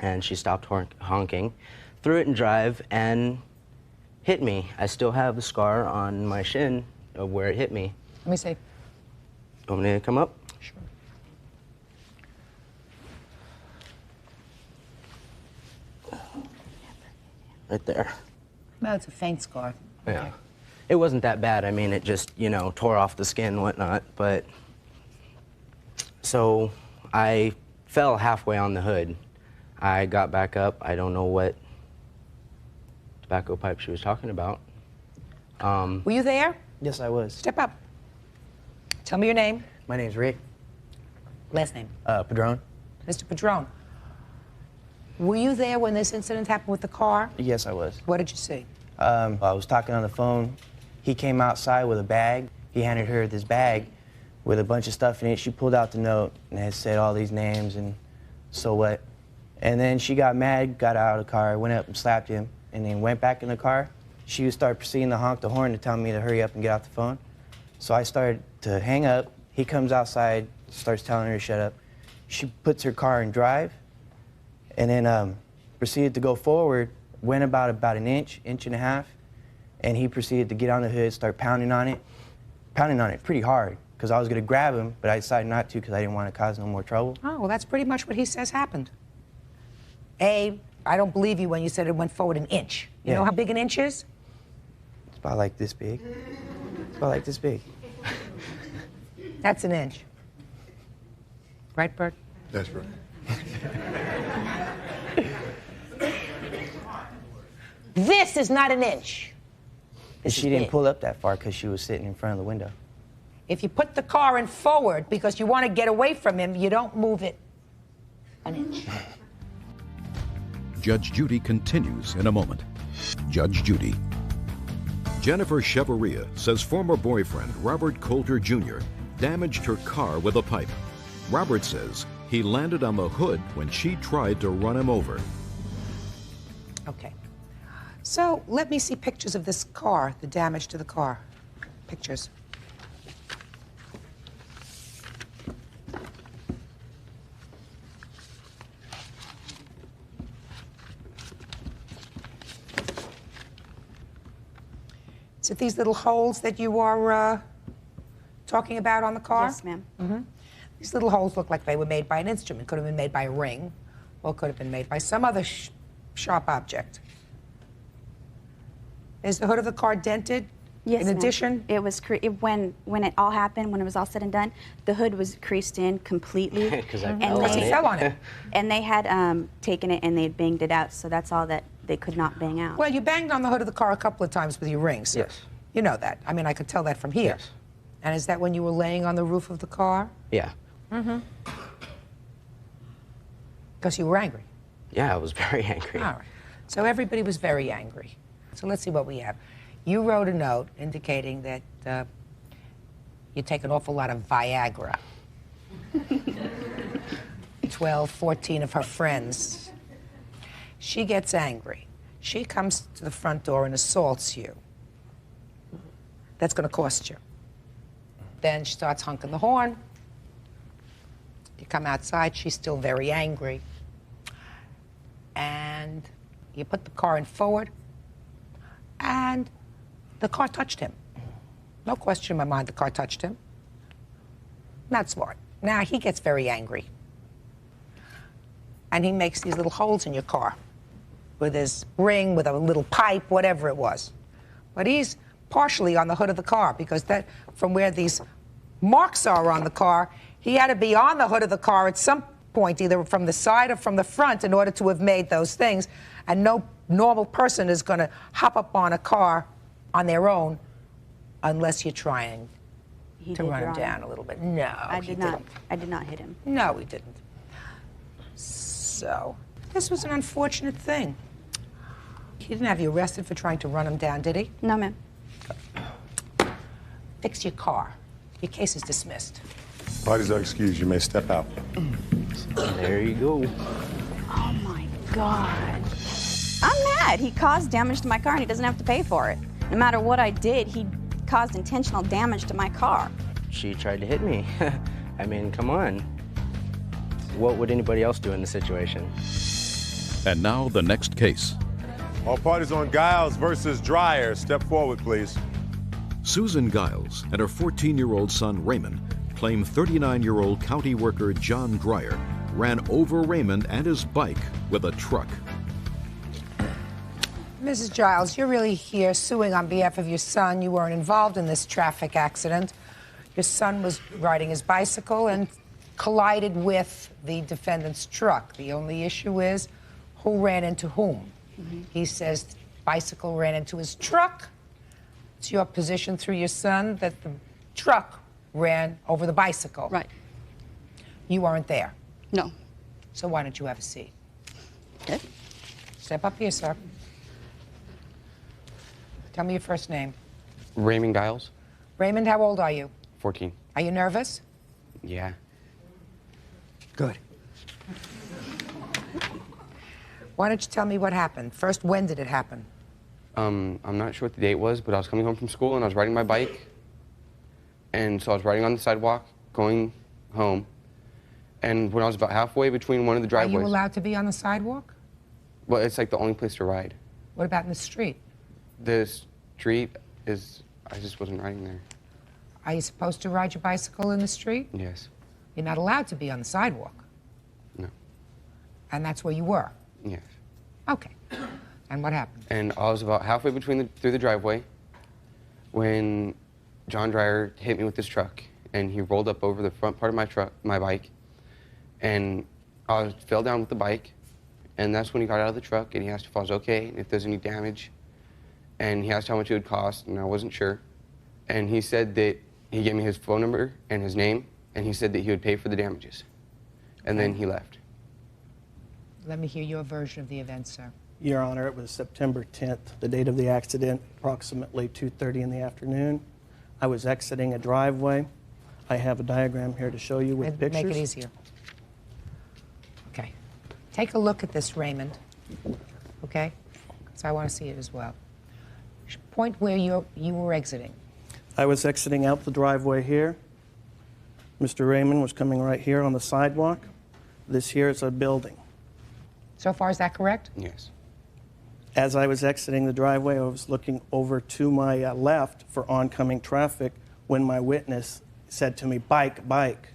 And she stopped honking, threw it in drive, and hit me. I still have a scar on my shin of where it hit me. Let me see. Want me to come up? Sure. Right there. No, it's a faint scar. Yeah. Okay. It wasn't that bad. I mean, it just, you know, tore off the skin and whatnot. But so I fell halfway on the hood. I got back up. I don't know what tobacco pipe she was talking about. Were you there? Yes, I was. Step up. Tell me your name. My name's Rick. Last name. Padron. Mr. Padron. Were you there when this incident happened with the car? Yes, I was. What did you see? I was talking on the phone. He came outside with a bag. He handed her this bag with a bunch of stuff in it. She pulled out the note and had said all these names and so what. And then she got mad, got out of the car, went up and slapped him, and then went back in the car. She started proceeding to honk the horn to tell me to hurry up and get off the phone. So I started to hang up. He comes outside, starts telling her to shut up. She puts her car in drive, and then proceeded to go forward, went about an inch, inch and a half, and he proceeded to get on the hood, start pounding on it pretty hard, because I was going to grab him, but I decided not to because I didn't want to cause no more trouble. Oh, well, that's pretty much what he says happened. A, I don't believe you when you said it went forward an inch. You know how big an inch is? It's about like this big. It's about like this big. That's an inch. Right, Bert? That's right. This is not an inch. This She is didn't big. pull up that far because she was sitting in front of the window. If you put the car in forward because you want to get away from him, you don't move it an inch. Judge Judy continues in a moment. Judge Judy. Jennifer Chevaria says former boyfriend Robert Coulter Jr. damaged her car with a pipe. Robert says he landed on the hood when she tried to run him over. Okay. So let me see pictures of this car, the damage to the car. Pictures. Is it these little holes that you are talking about on the car? Yes, ma'am. Mm-hmm. These little holes look like they were made by an instrument. Could have been made by a ring, or could have been made by some other sharp object. Is the hood of the car dented? Yes, In ma'am. addition? It was when it all happened, when it was all said and done, the hood was creased in completely. 'Cause I and fell on He it. fell on it. And they had taken it and they had banged it out, so that's all that they could not bang out. Well, you banged on the hood of the car a couple of times with your rings. Yes. You know that. I mean, I could tell that from here. Yes. And is that when you were laying on the roof of the car? Yeah. Mm-hmm. Because you were angry. Yeah, I was very angry. All right. So everybody was very angry. So let's see what we have. You wrote a note indicating that you take an awful lot of Viagra. 12, 14 of her friends. She gets angry. She comes to the front door and assaults you. That's going to cost you. Then she starts honking the horn. You come outside, she's still very angry. And you put the car in forward, and the car touched him. No question in my mind, the car touched him. Not smart. Now he gets very angry. And he makes these little holes in your car with his ring, with a little pipe, whatever it was. But he's partially on the hood of the car because that, from where these marks are on the car, he had to be on the hood of the car at some point, either from the side or from the front, in order to have made those things. And no normal person is going to hop up on a car on their own unless you're trying He to did, run Your him Honor. down a little bit. No, I he did not. didn't. I did not hit him. No, he didn't. So, this was an unfortunate thing. He didn't have you arrested for trying to run him down, did he? No, ma'am. Fix your car. Your case is dismissed. Parties are excused. You may step out. There you go. Oh my God. I'm mad. He caused damage to my car and he doesn't have to pay for it. No matter what I did, he caused intentional damage to my car. She tried to hit me. I mean, come on. What would anybody else do in this situation? And now the next case. All parties on Giles versus Dreyer. Step forward, please. Susan Giles and her 14-year-old son Raymond claim 39-year-old county worker John Dreyer ran over Raymond and his bike with a truck. Mrs. Giles, you're really here suing on behalf of your son. You weren't involved in this traffic accident. Your son was riding his bicycle and collided with the defendant's truck. The only issue is who ran into whom. He says the bicycle ran into his truck. It's your position through your son that the truck ran over the bicycle. Right. You weren't there. No. So why don't you have a seat? Okay. Step up here, sir. Tell me your first name. Raymond Giles, Raymond, how old are you? 14. Are you nervous? Yeah. Good. Why don't you tell me what happened? First, when did it happen? I'm not sure what the date was, but I was coming home from school and I was riding my bike. And so I was riding on the sidewalk, going home. And when I was about halfway between one of the Are driveways. you allowed to be on the sidewalk? Well, it's like the only place to ride. What about in the street? The street is, I just wasn't riding there. Are you supposed to ride your bicycle in the street? Yes. You're not allowed to be on the sidewalk. No. And that's where you were? Yes. Okay. And what happened? And I was about halfway through the driveway when John Dreyer hit me with his truck, and he rolled up over the front part of my bike, and I fell down with the bike, and that's when he got out of the truck and he asked if I was okay and if there's any damage, and he asked how much it would cost, and I wasn't sure. And he said that he gave me his phone number and his name, and he said that he would pay for the damages. And then he left. Let me hear your version of the event, sir. Your Honor, it was September 10th, the date of the accident, approximately 2:30 in the afternoon. I was exiting a driveway. I have a diagram here to show you with pictures. Make it easier. Okay. Take a look at this, Raymond. Okay? So I want to see it as well. Point where you were exiting. I was exiting out the driveway here. Mr. Raymond was coming right here on the sidewalk. This here is a building. So far, is that correct? Yes. As I was exiting the driveway, I was looking over to my left for oncoming traffic when my witness said to me, "Bike, bike."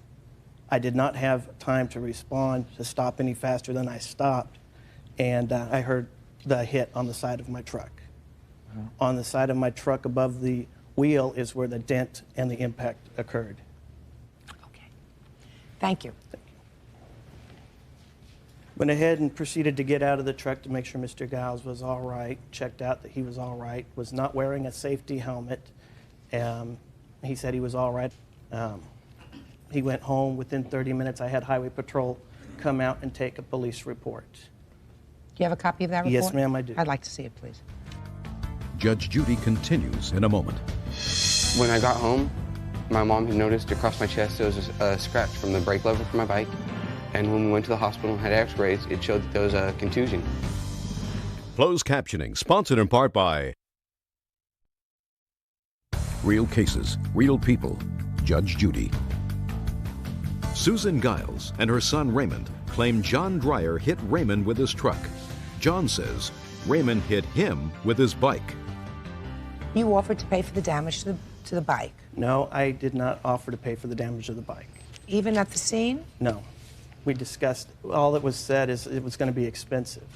I did not have time to respond to stop any faster than I stopped, and I heard the hit on the side of my truck. On the side of my truck above the wheel is where the dent and the impact occurred. Okay. Thank you. Went ahead and proceeded to get out of the truck to make sure Mr. Giles was all right, checked out that he was all right, was not wearing a safety helmet. He said he was all right. He went home. Within 30 minutes, I had Highway Patrol come out and take a police report. Do you have a copy of that report? Yes, ma'am, I do. I'd like to see it, please. Judge Judy continues in a moment. When I got home, my mom had noticed across my chest there was a scratch from the brake lever for my bike. And when we went to the hospital and had x-rays, it showed that there was a contusion. Closed captioning, sponsored in part by Real Cases, Real People, Judge Judy. Susan Giles and her son Raymond claim John Dreyer hit Raymond with his truck. John says Raymond hit him with his bike. You offered to pay for the damage to the bike? No, I did not offer to pay for the damage of the bike. Even at the scene? No. We discussed, all that was said is it was going to be expensive.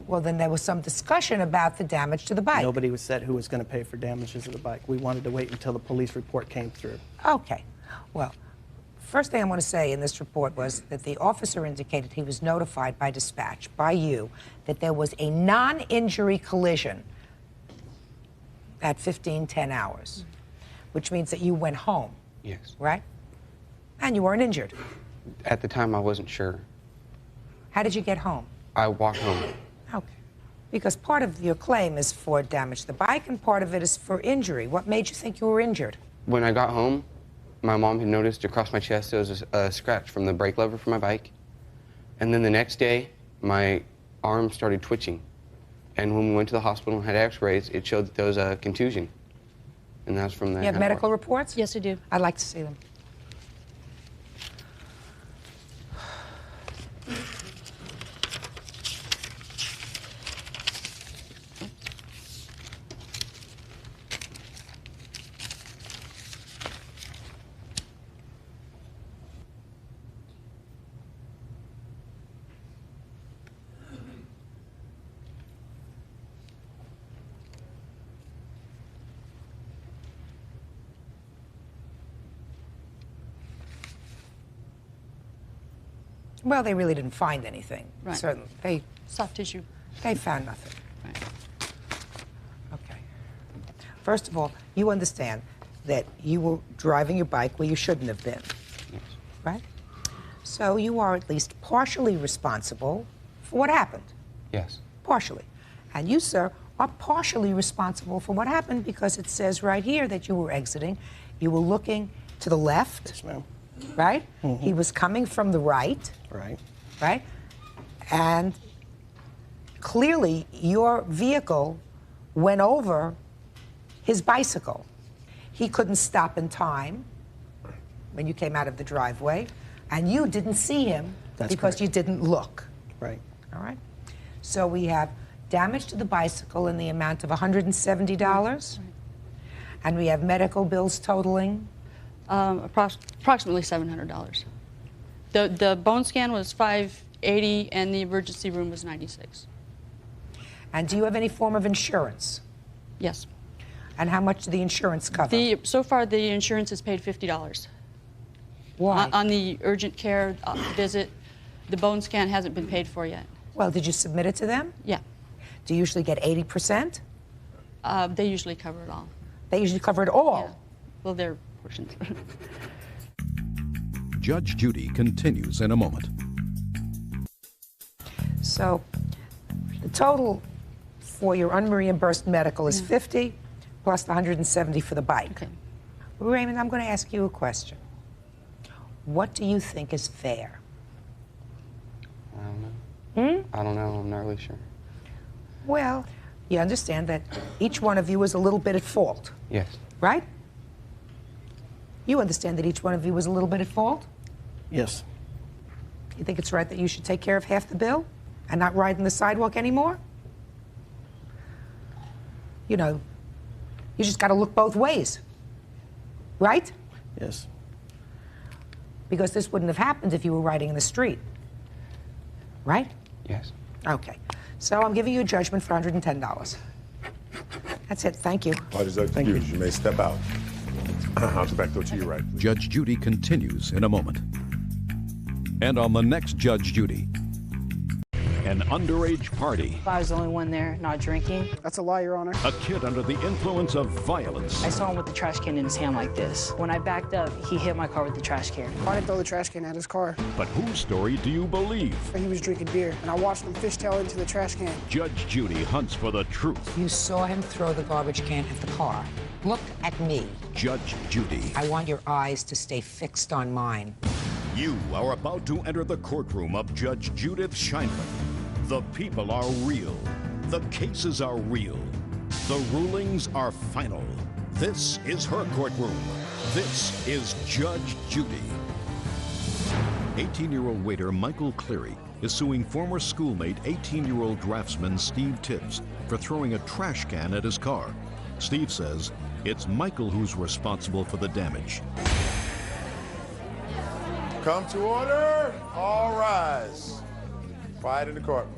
Well, then there was some discussion about the damage to the bike. Nobody was said who was going to pay for damages of the bike. We wanted to wait until the police report came through. Okay. Well, first thing I want to say in this report was that the officer indicated he was notified by dispatch, by you, that there was a non-injury collision at 15:10 hours, which means that you went home. Yes. Right? And you weren't injured. At the time, I wasn't sure. How did you get home? I walked home. Okay. Because part of your claim is for damage to the bike and part of it is for injury. What made you think you were injured? When I got home, my mom had noticed across my chest there was a scratch from the brake lever for my bike. And then the next day, my arm started twitching. And when we went to the hospital and had x-rays, it showed that there was a contusion. And that's from there. You have medical reports? Yes, I do. I'd like to see them. Well, they really didn't find anything. Right. Certainly. Soft tissue. They found nothing. Right. Okay. First of all, you understand that you were driving your bike where you shouldn't have been. Yes. Right? So you are at least partially responsible for what happened. Yes. Partially. And you, sir, are partially responsible for what happened because it says right here that you were exiting. You were looking to the left. Yes, ma'am. Right? Mm-hmm. He was coming from the right. Right. Right? And clearly your vehicle went over his bicycle. He couldn't stop in time when you came out of the driveway, and you didn't see him because correct. you didn't look. Right. All right? So we have damage to the bicycle in the amount of $170, and we have medical bills totaling? Approximately $700. The bone scan was $580, and the emergency room was $96. And do you have any form of insurance? Yes. And how much did the insurance cover? So far, the insurance has paid $50. Why? On the urgent care visit, the bone scan hasn't been paid for yet. Well, did you submit it to them? Yeah. Do you usually get 80%? They usually cover it all. They usually cover it all? Yeah. Well, their portions. Judge Judy continues in a moment. So the total for your unreimbursed medical is $50 plus the $170 for the bike. Okay. Raymond, I'm going to ask you a question. What do you think is fair? I don't know. I don't know. I'm not really sure. Well, you understand that each one of you is a little bit at fault, Yes. right? You understand that each one of you was a little bit at fault? Yes. You think it's right that you should take care of half the bill and not ride on the sidewalk anymore? You know, you just got to look both ways, right? Yes. Because this wouldn't have happened if you were riding in the street, right? Yes. Okay. So I'm giving you a judgment for $110. That's it. Thank you. Parties are excused. You may step out. I'll just back to your right, please. Judge Judy continues in a moment. And on the next Judge Judy, an underage party. I was the only one there not drinking. That's a lie, Your Honor. A kid under the influence of violence. I saw him with the trash can in his hand like this. When I backed up, he hit my car with the trash can. I didn't throw the trash can at his car. But whose story do you believe? He was drinking beer, and I watched him fishtail into the trash can. Judge Judy hunts for the truth. You saw him throw the garbage can at the car. Look at me. Judge Judy. I want your eyes to stay fixed on mine. You are about to enter the courtroom of Judge Judith Scheinman. The people are real. The cases are real. The rulings are final. This is her courtroom. This is Judge Judy. 18-year-old waiter Michael Cleary is suing former schoolmate 18-year-old draftsman Steve Tibbs for throwing a trash can at his car. Steve says it's Michael who's responsible for the damage. Come to order. All rise. Quiet in the courtroom.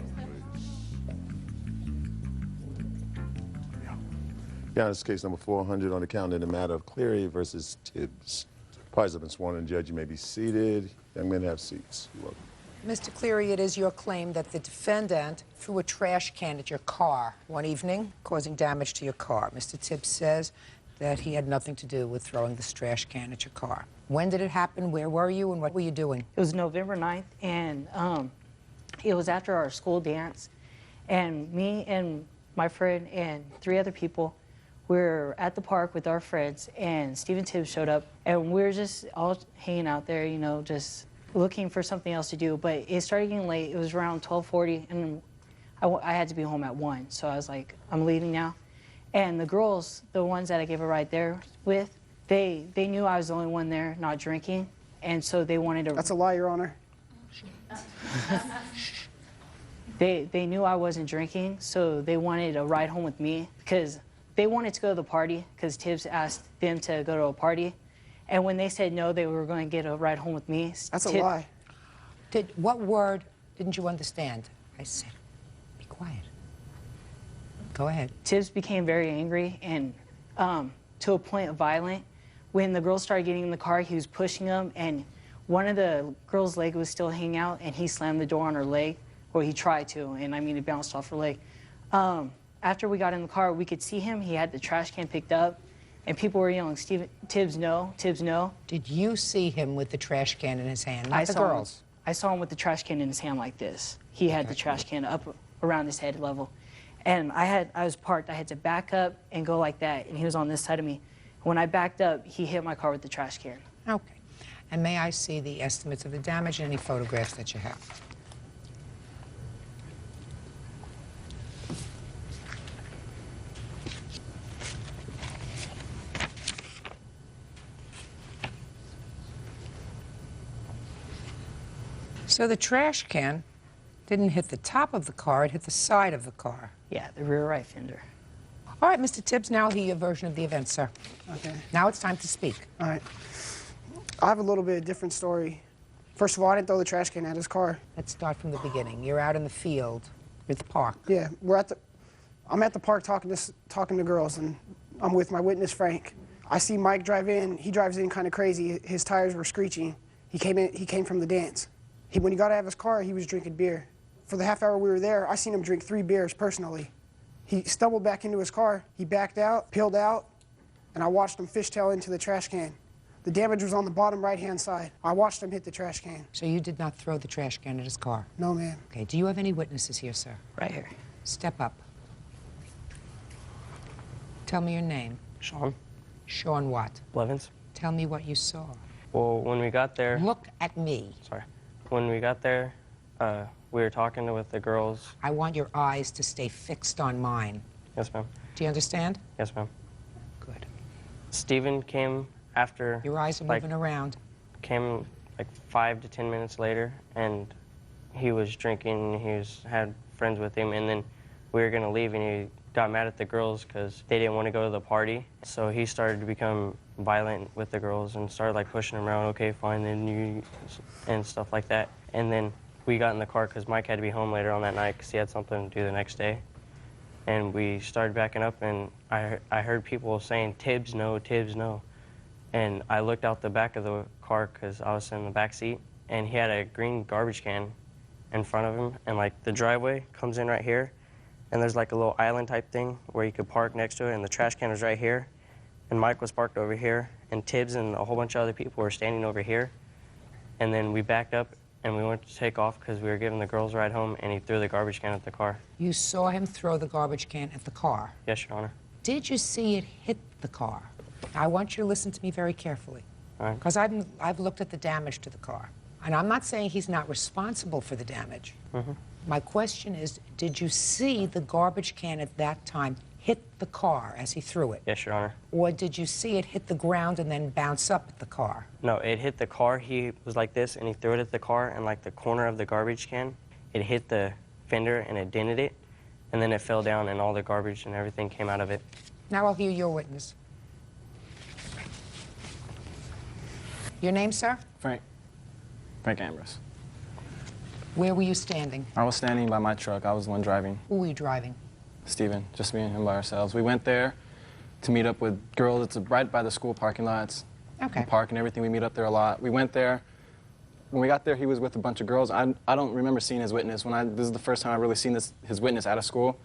Yeah, this is case number 400 on the calendar in the matter of Cleary versus Tibbs. Parties have been sworn in. Judge, you may be seated. Young men have seats. You're welcome. Mr. Cleary, it is your claim that the defendant threw a trash can at your car one evening, causing damage to your car. Mr. Tibbs says that he had nothing to do with throwing this trash can at your car. When did it happen? Where were you? And what were you doing? It was November 9th, and it was after our school dance. And me and my friend and 3 other people were at the park with our friends, and Stephen Tibbs showed up, and we were just all hanging out there, you know, just looking for something else to do. But it started getting late. It was around 12:40, and I had to be home at 1. So I was like, I'm leaving now. And the girls, the ones that I gave a ride there with, they knew I was the only one there not drinking, and so they wanted to... That's a lie, Your Honor. They knew I wasn't drinking, so they wanted a ride home with me because they wanted to go to the party because Tibbs asked them to go to a party. And when they said no, they were going to get a ride home with me. That's a lie. What word didn't you understand? I said, be quiet. Go ahead. Tibbs became very angry and to a point of violent. When the girls started getting in the car, he was pushing them, and one of the girls' leg was still hanging out, and he slammed the door on her leg, or he tried to, and I mean, it bounced off her leg. After we got in the car, we could see him. He had the trash can picked up, and people were yelling, Tibbs, no, Tibbs, no. Did you see him with the trash can in his hand, not I the saw him- girls? I saw him with the trash can in his hand like this. He had the trash can up around his head level. And I was parked. I had to back up and go like that, and he was on this side of me. When I backed up, he hit my car with the trash can. Okay. And may I see the estimates of the damage and any photographs that you have? So the trash can didn't hit the top of the car, it hit the side of the car. Yeah, the rear right fender. All right, Mr. Tibbs, now hear your version of the event, sir. Okay. Now it's time to speak. All right. I have a little bit of different story. First of all, I didn't throw the trash can at his car. Let's start from the beginning. You're out in the field with the park. Yeah, I'm at the park talking to girls, and I'm with my witness, Frank. I see Mike drive in. He drives in kind of crazy. His tires were screeching. He came from the dance. When he got out of his car, he was drinking beer. For the half hour we were there, I seen him drink 3 beers personally. He stumbled back into his car. He backed out, peeled out, and I watched him fishtail into the trash can. The damage was on the bottom right-hand side. I watched him hit the trash can. So you did not throw the trash can at his car? No, ma'am. Okay, do you have any witnesses here, sir? Right here. Step up. Tell me your name. Sean. Sean what? Blevins. Tell me what you saw. Well, when we got there... Look at me. Sorry. When we got there, we were talking with the girls. I want your eyes to stay fixed on mine. Yes, ma'am. Do you understand? Yes, ma'am. Good. Steven came after... Your eyes are moving around. Came like 5 to 10 minutes later, and he was drinking. Had friends with him, and then we were gonna leave, and he got mad at the girls because they didn't want to go to the party. So he started to become violent with the girls and started like pushing them around. Okay, fine, then you, and stuff like that. And then we got in the car because Mike had to be home later on that night because he had something to do the next day. And we started backing up, and I heard people saying, "Tibbs, no, Tibbs, no." And I looked out the back of the car because I was in the back seat, and he had a green garbage can in front of him, and like the driveway comes in right here, and there's like a little island type thing where you could park next to it, and the trash can was right here, and Mike was parked over here, and Tibbs and a whole bunch of other people were standing over here. And then we backed up, and we went to take off because we were giving the girls a ride home, and he threw the garbage can at the car. You saw him throw the garbage can at the car? Yes, Your Honor. Did you see it hit the car? I want you to listen to me very carefully, because I've looked at the damage to the car, and I'm not saying he's not responsible for the damage. My question is, did you see the garbage can at that time hit the car as he threw it? Yes, Your Honor. Or did you see it hit the ground and then bounce up at the car? No, it hit the car. He was like this, and he threw it at the car, and like the corner of the garbage can, it hit the fender, and it dented it, and then it fell down, and all the garbage and everything came out of it. Now I'll hear your witness. Your name, sir? Frank Ambrose. Where were you standing? I was standing by my truck. I was the one driving. Who were you driving? Steven, just me and him by ourselves. We went there to meet up with girls. It's right by the school parking lots. Okay. The park and everything. We meet up there a lot. We went there. When we got there, he was with a bunch of girls. I don't remember seeing his witness. This is the first time I've really seen his witness out of school.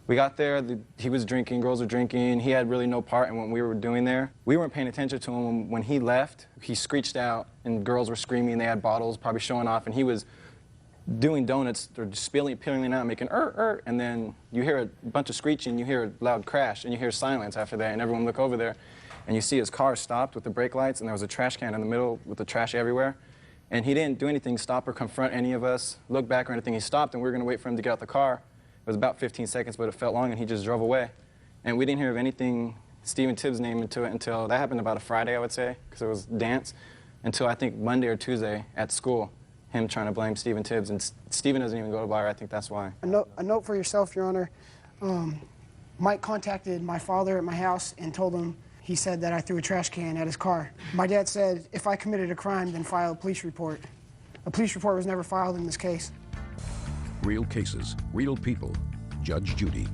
We got there, he was drinking, girls were drinking. He had really no part in what we were doing there. We weren't paying attention to him. When he left, he screeched out, and girls were screaming. They had bottles, probably showing off, and he was doing donuts, or peeling out, making and then you hear a bunch of screeching, you hear a loud crash, and you hear silence after that, and everyone look over there, and you see his car stopped with the brake lights, and there was a trash can in the middle with the trash everywhere. And he didn't do anything, stop or confront any of us, look back or anything. He stopped, and we were going to wait for him to get out the car. It was about 15 seconds, but it felt long, and he just drove away. And we didn't hear of anything, Steven Tibbs' name into it until, that happened about a Friday, I would say, because it was dance, until I think Monday or Tuesday at school, him trying to blame Steven Tibbs. And Steven doesn't even go to bar, I think that's why. A note for yourself, Your Honor. Mike contacted my father at my house and told him, he said that I threw a trash can at his car. My dad said, if I committed a crime, then file a police report. A police report was never filed in this case. Real cases, real people. Judge Judy.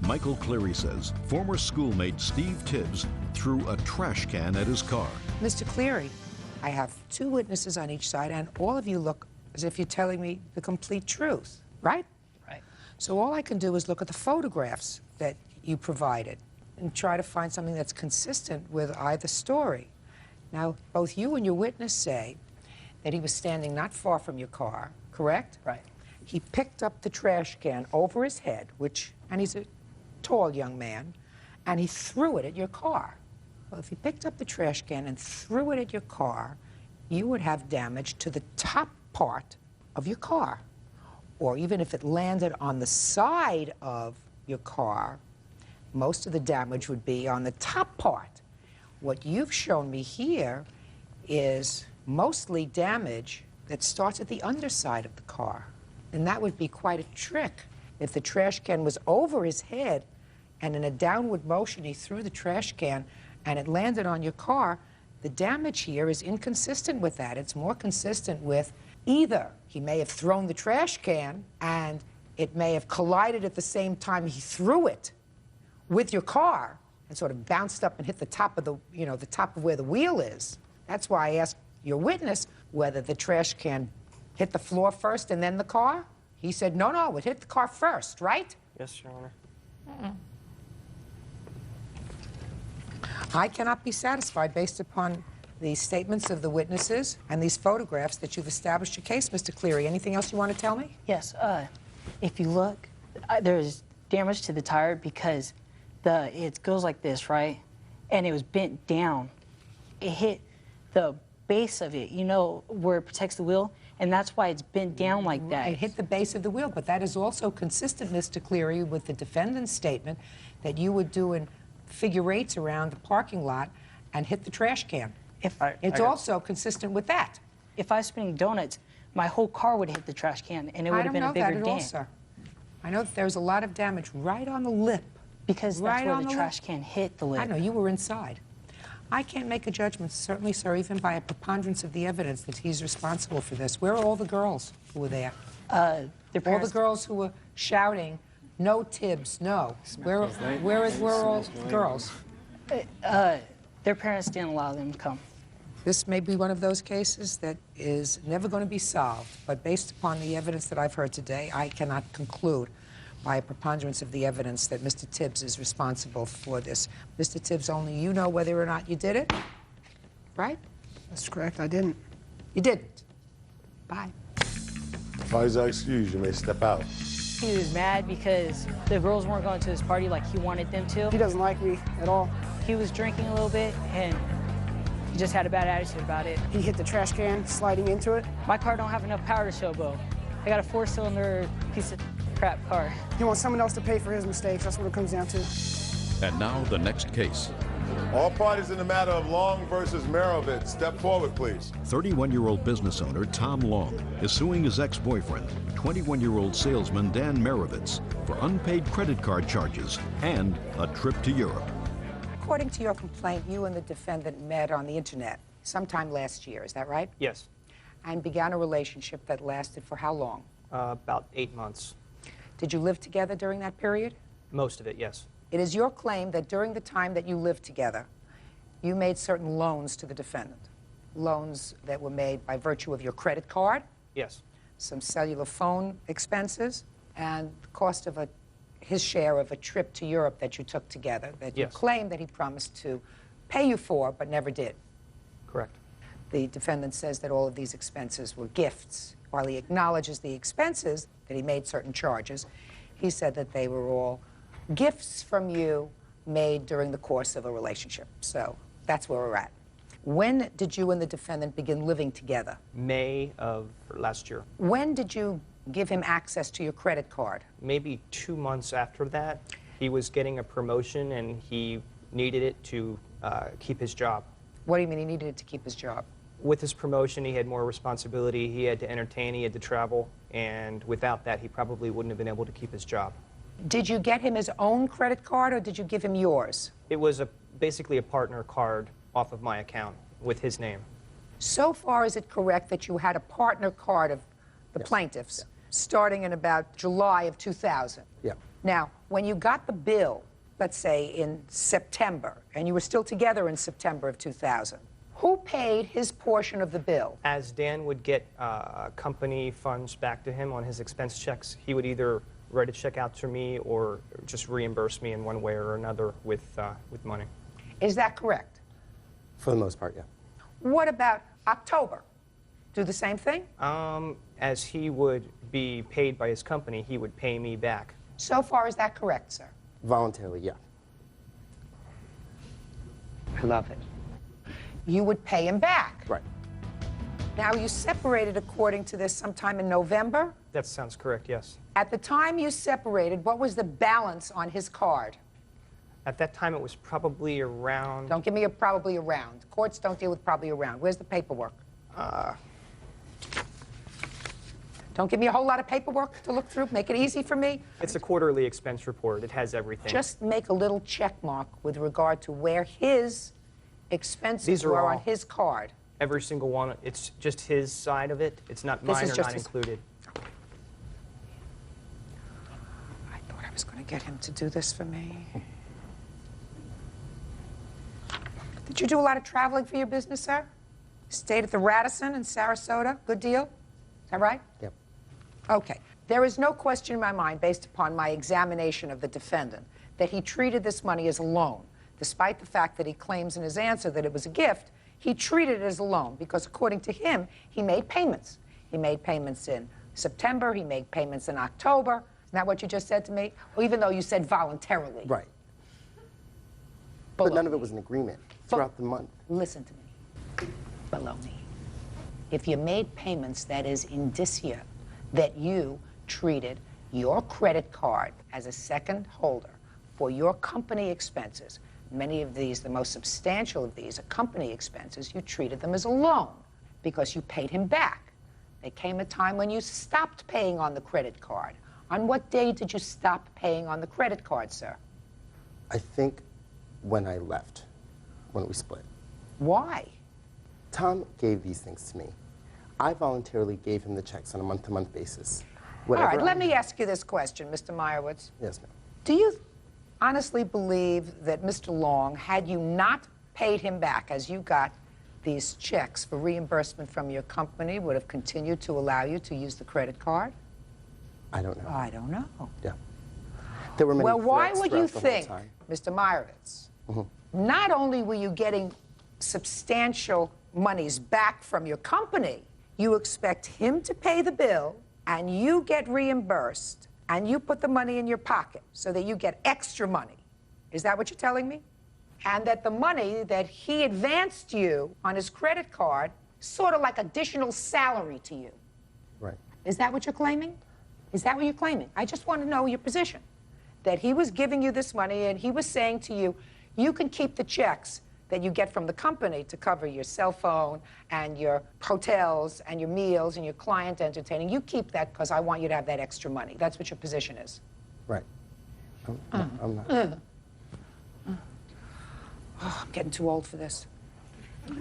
Michael Cleary says former schoolmate Steve Tibbs threw a trash can at his car. Mr. Cleary, I have two witnesses on each side, and all of you look as if you're telling me the complete truth, right? Right. So all I can do is look at the photographs that you provided and try to find something that's consistent with either story. Now, both you and your witness say that he was standing not far from your car, correct? Right. He picked up the trash can over his head, and he's a tall young man, and he threw it at your car. Well, if he picked up the trash can and threw it at your car, you would have damage to the top part of your car. Or even if it landed on the side of your car, most of the damage would be on the top part. What you've shown me here is mostly damage that starts at the underside of the car. And that would be quite a trick. If the trash can was over his head and in a downward motion he threw the trash can and it landed on your car, the damage here is inconsistent with that. It's more consistent with either he may have thrown the trash can and it may have collided at the same time he threw it with your car and sort of bounced up and hit the top of the, the top of where the wheel is. That's why I asked your witness whether the trash can hit the floor first and then the car. He said, no, it hit the car first, right? Yes, Your Honor. I cannot be satisfied based upon the statements of the witnesses and these photographs that you've established your case, Mr. Cleary. Anything else you want to tell me? Yes. If you look, there's damage to the tire because it goes like this, right? And it was bent down. It hit the base of it, you know, where it protects the wheel, and that's why it's bent down like that. It hit the base of the wheel, but that is also consistent, Mr. Cleary, with the defendant's statement that you would do in figure eights around the parking lot and hit the trash can. It's also consistent with that. If I was spinning donuts, my whole car would hit the trash can, and it would have been a bigger dent. I don't know that at all, sir. I know that there's a lot of damage right on the lip. Because that's right where on the trash can hit the lip. I know, you were inside. I can't make a judgment, certainly, sir, even by a preponderance of the evidence that he's responsible for this. Where are all the girls who were there? All the girls who were shouting, "No Tibbs, no." Where are all the girls? Their parents didn't allow them to come. This may be one of those cases that is never going to be solved, but based upon the evidence that I've heard today, I cannot conclude by a preponderance of the evidence that Mr. Tibbs is responsible for this. Mr. Tibbs, only you know whether or not you did it, right? That's correct, I didn't. You didn't. Bye. Apologize, excuse, you may step out. He was mad because the girls weren't going to his party like he wanted them to. He doesn't like me at all. He was drinking a little bit, and he just had a bad attitude about it. He hit the trash can, sliding into it. My car don't have enough power to showboat. I got a 4-cylinder piece of crap car. He wants someone else to pay for his mistakes. That's what it comes down to. And now the next case. All parties in the matter of Long versus Merovitz, step forward, please. 31-year-old business owner Tom Long is suing his ex-boyfriend, 21-year-old salesman Dan Merovitz, for unpaid credit card charges and a trip to Europe. According to your complaint, you and the defendant met on the internet sometime last year, is that right? Yes. And began a relationship that lasted for how long? About 8 months. Did you live together during that period? Most of it, yes. It is your claim that during the time that you lived together, you made certain loans to the defendant. Loans that were made by virtue of your credit card, Yes. some cellular phone expenses, and the cost of his share of a trip to Europe that you took together, that you Yes. claim that he promised to pay you for, but never did. Correct. The defendant says that all of these expenses were gifts. While he acknowledges the expenses, that he made certain charges, he said that they were all gifts from you made during the course of a relationship. So that's where we're at. When did you and the defendant begin living together? May of last year. When did you give him access to your credit card? Maybe 2 months after that, he was getting a promotion and he needed it to keep his job. What do you mean he needed it to keep his job? With his promotion, he had more responsibility. He had to entertain, he had to travel, and without that, he probably wouldn't have been able to keep his job. Did you get him his own credit card, or did you give him yours? It was basically a partner card off of my account with his name. So far, is it correct that you had a partner card of the plaintiffs starting in about July of 2000? Yeah. Now, when you got the bill, let's say in September, and you were still together in September of 2000, who paid his portion of the bill? As Dan would get company funds back to him on his expense checks, he would either write a check out to me or just reimburse me in one way or another with money. Is that correct? For the most part, yeah. What about October? Do the same thing? As he would be paid by his company, he would pay me back. So far, is that correct, sir? Voluntarily, yeah. I love it. You would pay him back. Right. Now, you separated, according to this, sometime in November? That sounds correct, yes. At the time you separated, what was the balance on his card? At that time, it was probably around... Don't give me a probably around. Courts don't deal with probably around. Where's the paperwork? Don't give me a whole lot of paperwork to look through. Make it easy for me. It's a quarterly expense report. It has everything. Just make a little check mark with regard to where his expenses were on his card. Every single one. It's just his side of it. It's not mine or not included. I thought I was going to get him to do this for me. Did you do a lot of traveling for your business, sir? Stayed at the Radisson in Sarasota. Good deal? Is that right? Yep. Okay. There is no question in my mind, based upon my examination of the defendant, that he treated this money as a loan. Despite the fact that he claims in his answer that it was a gift, he treated it as a loan because, according to him, he made payments. He made payments in September, he made payments in October. Isn't that what you just said to me? Well, even though you said voluntarily. Right. But none of it was an agreement throughout the month. Listen to me. Baloney. If you made payments, that is indicia that you treated your credit card as a second holder for your company expenses. Many of these, the most substantial of these, are company expenses. You treated them as a loan because you paid him back. There came a time when you stopped paying on the credit card. On what day did you stop paying on the credit card, sir? I think when I left, when we split. Why? Tom gave these things to me. I voluntarily gave him the checks on a month-to-month basis. All right, let me ask you this question, Mr. Meyerowitz. Yes, ma'am. Do you honestly believe that Mr. Long, had you not paid him back as you got these checks for reimbursement from your company, would have continued to allow you to use the credit card? I don't know. I don't know. Yeah. There were many Well, why threats would you throughout the whole think, time. Mr. Meyerowitz, not only were you getting substantial monies back from your company, you expect him to pay the bill and you get reimbursed and you put the money in your pocket so that you get extra money. Is that what you're telling me? And that the money that he advanced you on his credit card, sort of like additional salary to you. Right. Is that what you're claiming? Is that what you're claiming? I just want to know your position. That he was giving you this money and he was saying to you, you can keep the checks that you get from the company to cover your cell phone and your hotels and your meals and your client entertaining. You keep that because I want you to have that extra money. That's what your position is. Right. I'm not. Oh, I'm getting too old for this.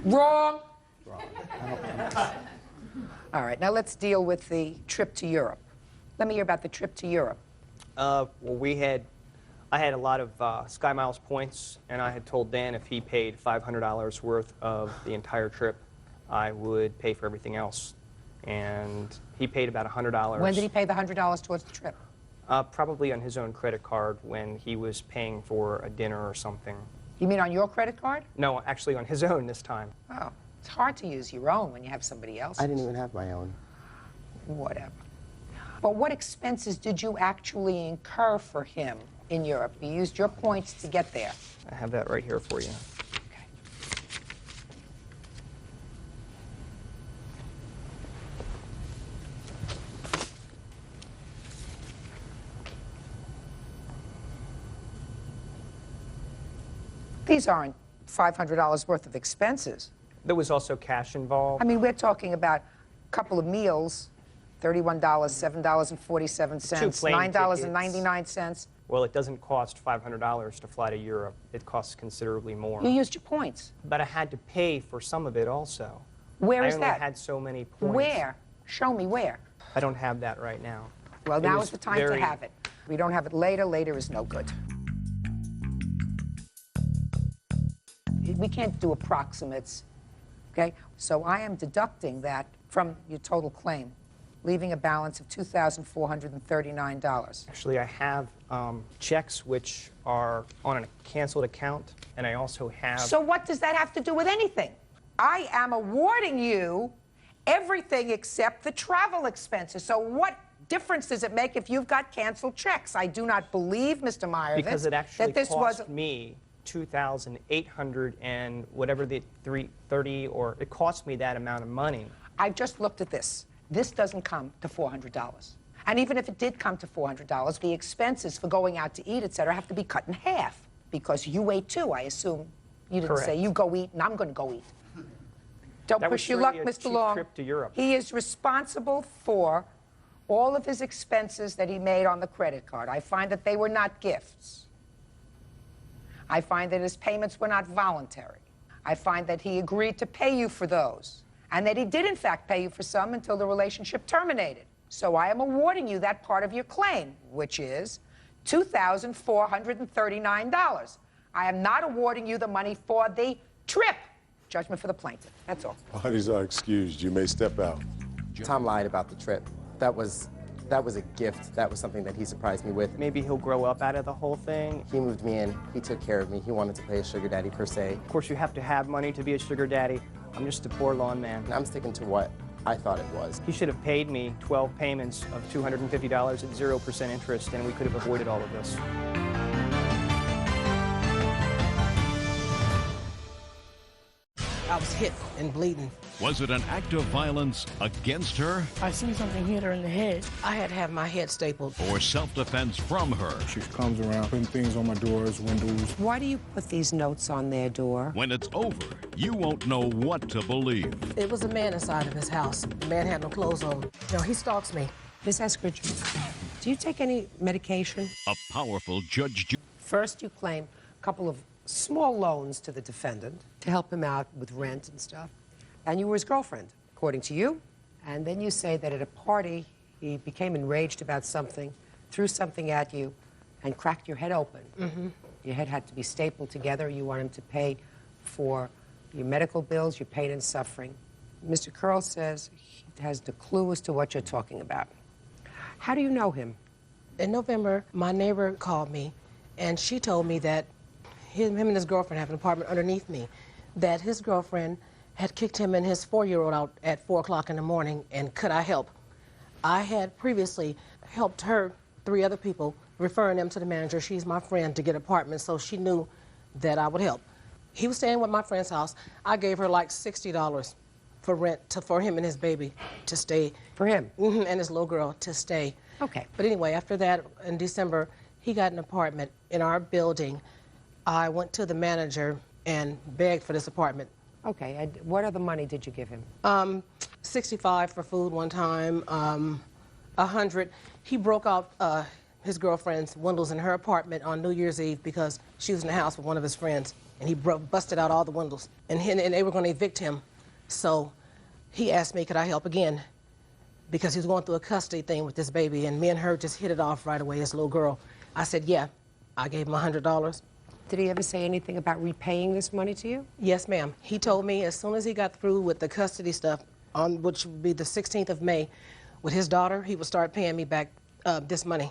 Wrong. All right, now let's deal with the trip to Europe. Let me hear about the trip to Europe. Well, I had a lot of Sky Miles points, and I had told Dan if he paid $500 worth of the entire trip, I would pay for everything else. And he paid about $100. When did he pay the $100 towards the trip? Probably on his own credit card when he was paying for a dinner or something. You mean on your credit card? No, actually on his own this time. Oh, it's hard to use your own when you have somebody else's. I didn't even have my own. Whatever. But what expenses did you actually incur for him in Europe? You used your points to get there. I have that right here for you. These aren't $500 worth of expenses. There was also cash involved. I mean, we're talking about a couple of meals, $31, $7.47, Two plane $9.99. Well, it doesn't cost $500 to fly to Europe. It costs considerably more. You used your points. But I had to pay for some of it also. Where is I that? only had so many points. Where? Show me where. I don't have that right now. Well, It now was is the time very- to have it. We don't have it later. Later is no good. We can't do approximates, okay? So I am deducting that from your total claim, leaving a balance of $2,439. Actually, I have checks which are on a canceled account, and I also have... So what does that have to do with anything? I am awarding you everything except the travel expenses. So what difference does it make if you've got canceled checks? I do not believe, Mr. Meyerowitz, Because it actually that this cost was me $2,800 and whatever the $330, or it cost me that amount of money. I've just looked at this. This doesn't come to $400. And even if it did come to $400, the expenses for going out to eat, et cetera, have to be cut in half because you ate too. I assume you didn't say Correct. you go eat and I'm going to go eat. Don't That was push your really luck, a Mr. cheap Long. trip to Europe. He is responsible for all of his expenses that he made on the credit card. I find that they were not gifts. I find that his payments were not voluntary. I find that he agreed to pay you for those, and that he did, in fact, pay you for some until the relationship terminated. So I am awarding you that part of your claim, which is $2,439. I am not awarding you the money for the trip. Judgment for the plaintiff. That's all. Parties are excused. You may step out. Tom lied about the trip. That was That was a gift. That was something that he surprised me with. Maybe he'll grow up out of the whole thing. He moved me in. He took care of me. He wanted to play a sugar daddy per se. Of course, you have to have money to be a sugar daddy. I'm just a poor lawn man. I'm sticking to what I thought it was. He should have paid me 12 payments of $250 at 0% interest, and we could have avoided all of this. I was hit and bleeding. Was it an act of violence against her I seen something hit her in the head. I had to have my head stapled. or self-defense from her? She comes around putting things on my doors, windows. Why do you put these notes on their door? When it's over, you won't know what to believe. It was a man inside of his house. The man had no clothes on. You know, he stalks me. Miss Eskridge, do you take any medication? A powerful Judge First, you claim a couple of small loans to the defendant to help him out with rent and stuff. And you were his girlfriend, according to you. And then you say that at a party, he became enraged about something, threw something at you, and cracked your head open. Mm-hmm. Your head had to be stapled together. You want him to pay for your medical bills, your pain and suffering. Mr. Curl says he has the clue as to what you're talking about. How do you know him? In November, my neighbor called me, and she told me that him and his girlfriend have an apartment underneath me, that his girlfriend had kicked him and his 4-year-old out at 4 o'clock in the morning, and could I help? I had previously helped her, 3 other people, referring them to the manager. She's my friend, to get apartments, so she knew that I would help. He was staying with my friend's house. I gave her like $60 for rent for him and his baby to stay. For him? Mm-hmm, and his little girl to stay. Okay. But anyway, after that, in December, he got an apartment in our building. I went to the manager and begged for this apartment. Okay, and what other money did you give him? $65 for food one time, $100. He broke out his girlfriend's windows in her apartment on New Year's Eve because she was in the house with one of his friends, and he busted out all the windows, and they were going to evict him. So he asked me, could I help again? Because he was going through a custody thing with this baby, and me and her just hit it off right away, this little girl. I said, yeah. I gave him $100. Did he ever say anything about repaying this money to you? Yes, ma'am. He told me as soon as he got through with the custody stuff, on which would be the 16th of May, with his daughter, he would start paying me back this money.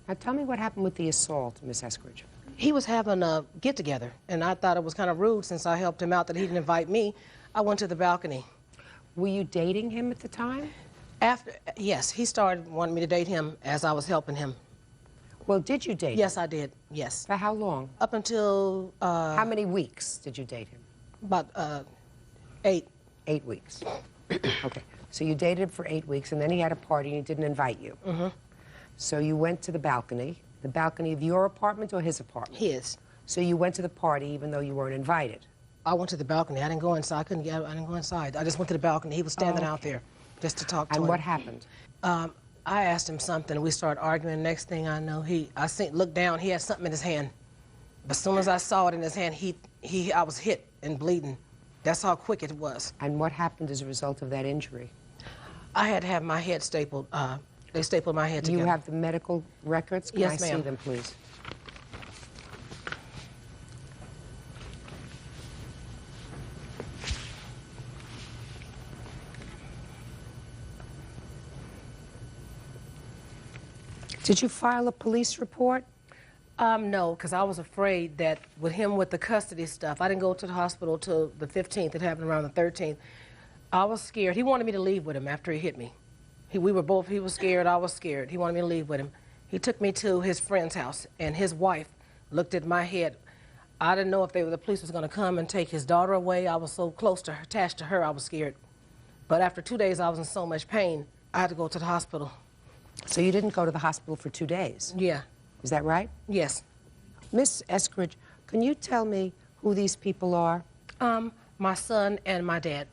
Now tell me what happened with the assault, Miss Eskridge. He was having a get-together, and I thought it was kind of rude since I helped him out that he didn't invite me. I went to the balcony. Were you dating him at the time? Yes, he started wanting me to date him as I was helping him. Well, did you date him? Yes, I did, yes. For how long? Up until... how many weeks did you date him? About 8. 8 weeks. Okay, so you dated him for 8 weeks, and then he had a party and he didn't invite you. Mm-hmm. So you went to the balcony of your apartment or his apartment? His. So you went to the party even though you weren't invited? I went to the balcony. I didn't go inside. I didn't go inside. I just went to the balcony. He was standing out there just to talk to him. And what happened? I asked him something. We started arguing. Next thing I know, looked down. He had something in his hand. But as soon as I saw it in his hand, I was hit and bleeding. That's how quick it was. And what happened as a result of that injury? I had to have my head stapled. They stapled my head together. You have the medical records? Can Yes, I ma'am. see them, please? Did you file a police report? No, because I was afraid that with the custody stuff, I didn't go to the hospital till the 15th. It happened around the 13th. I was scared. He wanted me to leave with him after he hit me. He was scared, I was scared. He wanted me to leave with him. He took me to his friend's house, and his wife looked at my head. I didn't know if the police was going to come and take his daughter away. I was so close to her, attached to her, I was scared. But after 2 days, I was in so much pain, I had to go to the hospital. So you didn't go to the hospital for 2 days? Yeah. Is that right? Yes. Miss Eskridge, can you tell me who these people are? My son and my dad.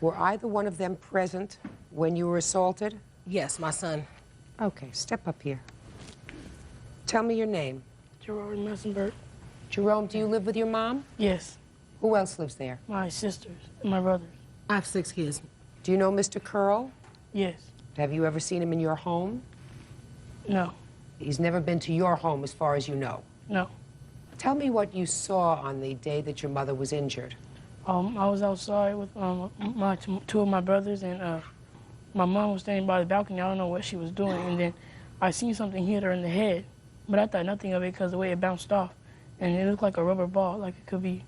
Were either one of them present when you were assaulted? Yes, my son. Okay, step up here. Tell me your name. Jerome Messenberg. Jerome, do you live with your mom? Yes. Who else lives there? My sisters and my brothers. I have 6 kids. Do you know Mr. Curl? Yes. Have you ever seen him in your home? No. He's never been to your home as far as you know? No. Tell me what you saw on the day that your mother was injured. I was outside with 2 of my brothers, and My mom was standing by the balcony. I don't know what she was doing, and then I seen something hit her in the head, but I thought nothing of it because the way it bounced off, and it looked like a rubber ball, like it could be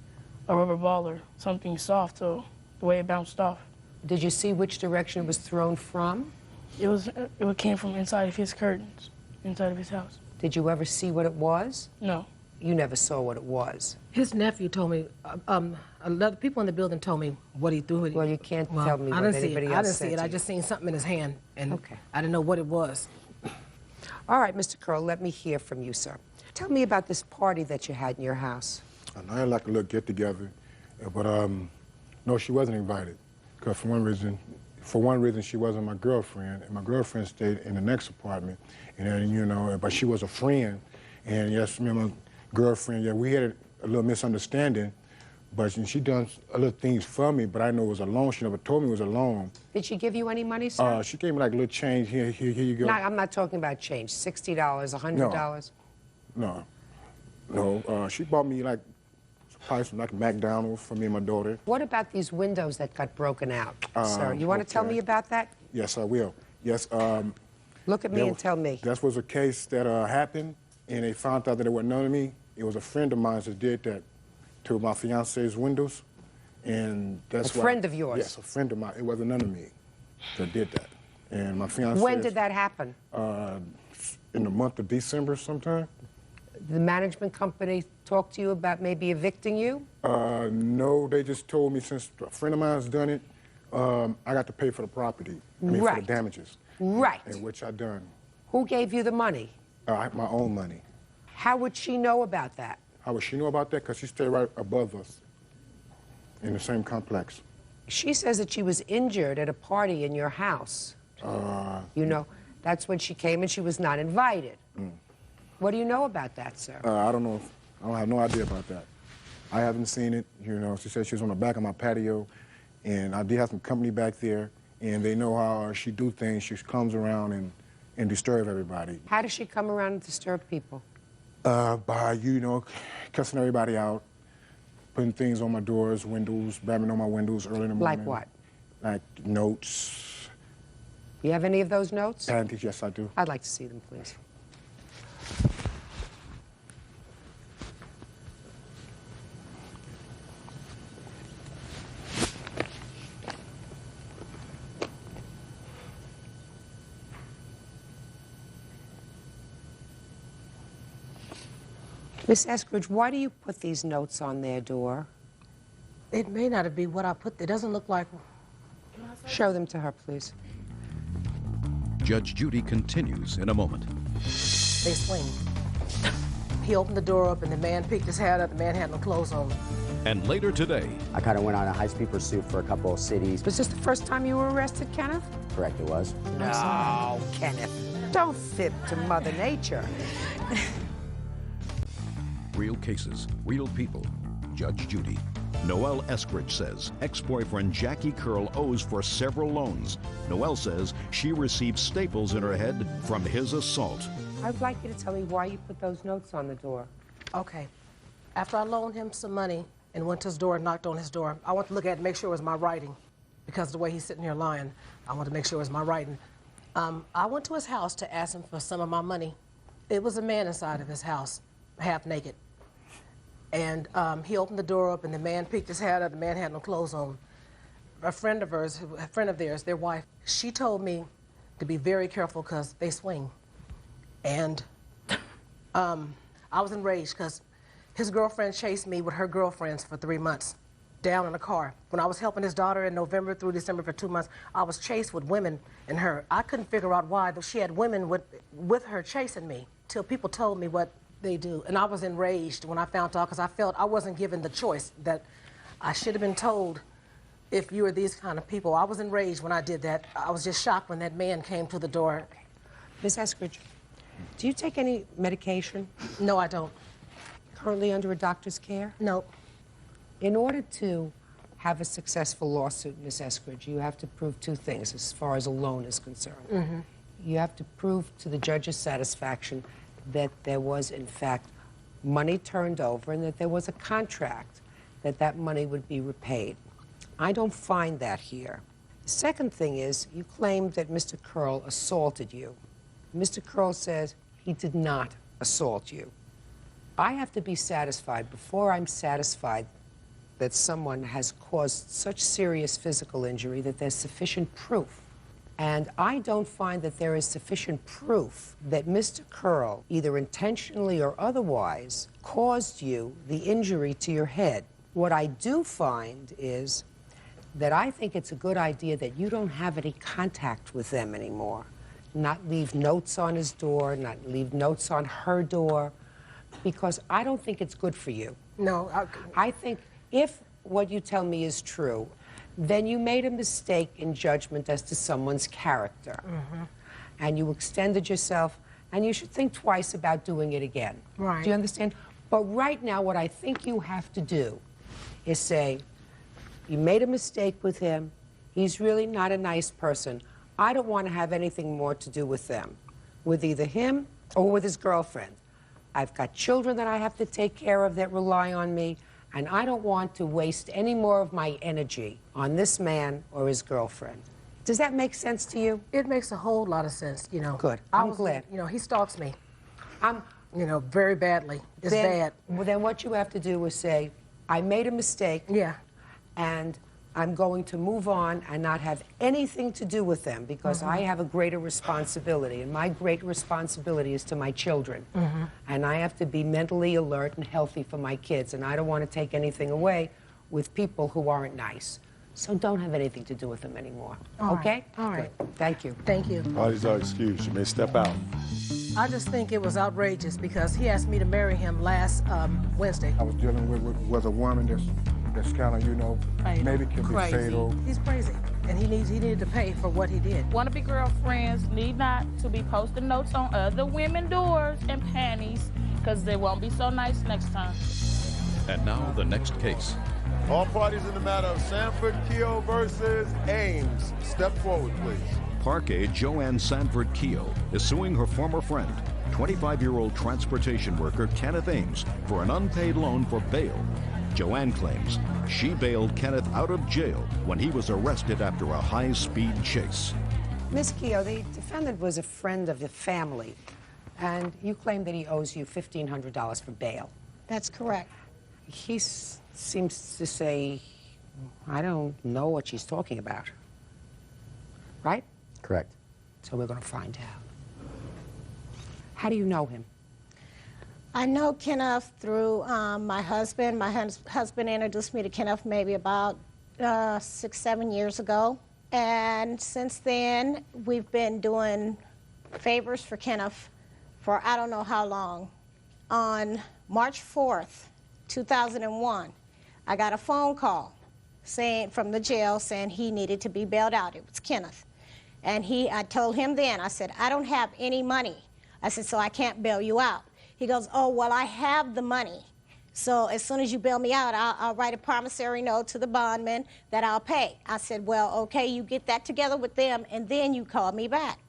a rubber ball or something soft, so the way it bounced off. Did you see which direction it was thrown from? It came from inside of his curtains, inside of his house. Did you ever see what it was? No. You never saw what it was. His nephew told me, other people in the building told me what he threw. Well, you can't tell me what anybody else I didn't said see it. to I you. just seen something in his hand, and Okay. I didn't know what it was. All right, Mr. Curl, let me hear from you, sir. Tell me about this party that you had in your house. I had like a little get-together, but no, she wasn't invited. Because for one reason, she wasn't my girlfriend, and my girlfriend stayed in the next apartment. And then, you know, but she was a friend, and yes, me and my girlfriend, yeah, we had a little misunderstanding, but she done a little things for me, but I know it was a loan. She never told me it was a loan. Did she give you any money, sir? She gave me like a little change. Here you go. No, I'm not talking about change. $60, $100. No, she bought me like probably some like McDonald's for me and my daughter. What about these windows that got broken out, sir? You want to tell me about that? Yes, I will. Yes. Look at me and tell me. That was a case that happened, and they found out that it wasn't none of me. It was a friend of mine that did that to my fiance's windows, and that's why. A friend of yours? Yes, a friend of mine. It wasn't none of me that did that. And my fiance. When did that happen? In the month of December sometime. The management company talked to you about maybe evicting you? No, they just told me since a friend of mine's done it, I got to pay for the property. I mean, for the damages. Right. And which I done. Who gave you the money? My own money. How would she know about that? How would she know about that? Because she stayed right above us in the same complex. She says that she was injured at a party in your house. You know, that's when she came and she was not invited. What do you know about that, sir? I don't know. I don't have no idea about that. I haven't seen it. You know, she said she was on the back of my patio, and I did have some company back there, and they know how she do things. She comes around and disturb everybody. How does she come around and disturb people? By, you know, cussing everybody out, putting things on my doors, windows, banging on my windows early in the morning. Like what? Like notes. You have any of those notes? Yes, I do. I'd like to see them, please. Miss Eskridge, why do you put these notes on their door? It may not be what I put. It doesn't look like. Show them to her, please. Judge Judy continues in a moment. They swing. He opened the door up, and the man picked his hat up. The man had no clothes on. And later today, I kind of went on a high-speed pursuit for a couple of cities. Was this the first time you were arrested, Kenneth? Correct, it was. No, Kenneth. Don't fib to Mother Nature. real cases, real people. Judge Judy. Noelle Eskridge says ex-boyfriend Jackie Curl owes for several loans. Noelle says she received staples in her head from his assault. I'd like you to tell me why you put those notes on the door. Okay. After I loaned him some money and went to his door and knocked on his door, I want to look at it and make sure it was my writing. Because of the way he's sitting here lying, I want to make sure it was my writing. I went to his house to ask him for some of my money. It was a man inside of his house, half naked. And he opened the door up, and the man picked his hat up. The man had no clothes on. A friend of theirs, their wife, she told me to be very careful because they swing. And I was enraged because his girlfriend chased me with her girlfriends for 3 months down in a car. When I was helping his daughter in November through December for 2 months, I was chased with women and her. I couldn't figure out why, but she had women with her chasing me till people told me what they do. And I was enraged when I found out because I felt I wasn't given the choice, that I should have been told if you were these kind of people. I was enraged when I did that. I was just shocked when that man came to the door. Ms. Eskridge, do you take any medication? No, I don't. Currently under a doctor's care? No. In order to have a successful lawsuit, Ms. Eskridge, you have to prove two things as far as a loan is concerned. Mm-hmm. You have to prove to the judge's satisfaction that there was, in fact, money turned over and that there was a contract that that money would be repaid. I don't find that here. The Second thing is, you claim that Mr. Curl assaulted you. Mr. Curl says he did not assault you. I have to be satisfied before I'm satisfied that someone has caused such serious physical injury that there's sufficient proof. And I don't find that there is sufficient proof that Mr. Curl, either intentionally or otherwise, caused you the injury to your head. What I do find is that I think it's a good idea that you don't have any contact with them anymore. Not leave notes on his door, not leave notes on her door, because I don't think it's good for you. No. I think if what you tell me is true, then you made a mistake in judgment as to someone's character. And you extended yourself, and you should think twice about doing it again. Right. Do you understand? But right now, what I think you have to do is say, you made a mistake with him. He's really not a nice person. I don't want to have anything more to do with them, with either him or with his girlfriend. I've got children that I have to take care of that rely on me, and I don't want to waste any more of my energy on this man or his girlfriend. Does that make sense to you? It makes a whole lot of sense, you know. Good. I'm glad. You know, he stalks me. You know, very badly. It's bad. Well, then what you have to do is say, I made a mistake. Yeah. And I'm going to move on and not have anything to do with them because I have a greater responsibility, and my great responsibility is to my children. And I have to be mentally alert and healthy for my kids, and I don't want to take anything away with people who aren't nice. So don't have anything to do with them anymore. All okay? right. All right. Good. Thank you. Thank you. Parties are excused. You may step out. I just think it was outrageous because he asked me to marry him last Wednesday. I was dealing with a woman that's kind of, you know, maybe can be fatal. He's crazy, and he needed to pay for what he did. Wannabe girlfriends need not to be posting notes on other women's doors and panties, because they won't be so nice next time. And now the next case. All parties in the matter of Sanford Keogh versus Ames. Step forward, please. Parquet Joanne Sanford Keogh is suing her former friend, 25-year-old transportation worker Kenneth Ames, for an unpaid loan for bail. Joanne claims she bailed Kenneth out of jail when he was arrested after a high-speed chase. Ms. Keogh, the defendant was a friend of the family, and you claim that he owes you $1,500 for bail. That's correct. He seems to say, I don't know what she's talking about. Right? Correct. So we're going to find out. How do you know him? I know Kenneth through my husband. My husband introduced me to Kenneth maybe about 6, 7 years ago. And since then, we've been doing favors for Kenneth for I don't know how long. On March 4th, 2001, I got a phone call from the jail saying he needed to be bailed out. It was Kenneth. And I told him then, I said, I don't have any money. I said, so I can't bail you out. He goes, oh, well, I have the money. So as soon as you bail me out, I'll write a promissory note to the bondman that I'll pay. I said, well, okay, you get that together with them, and then you call me back.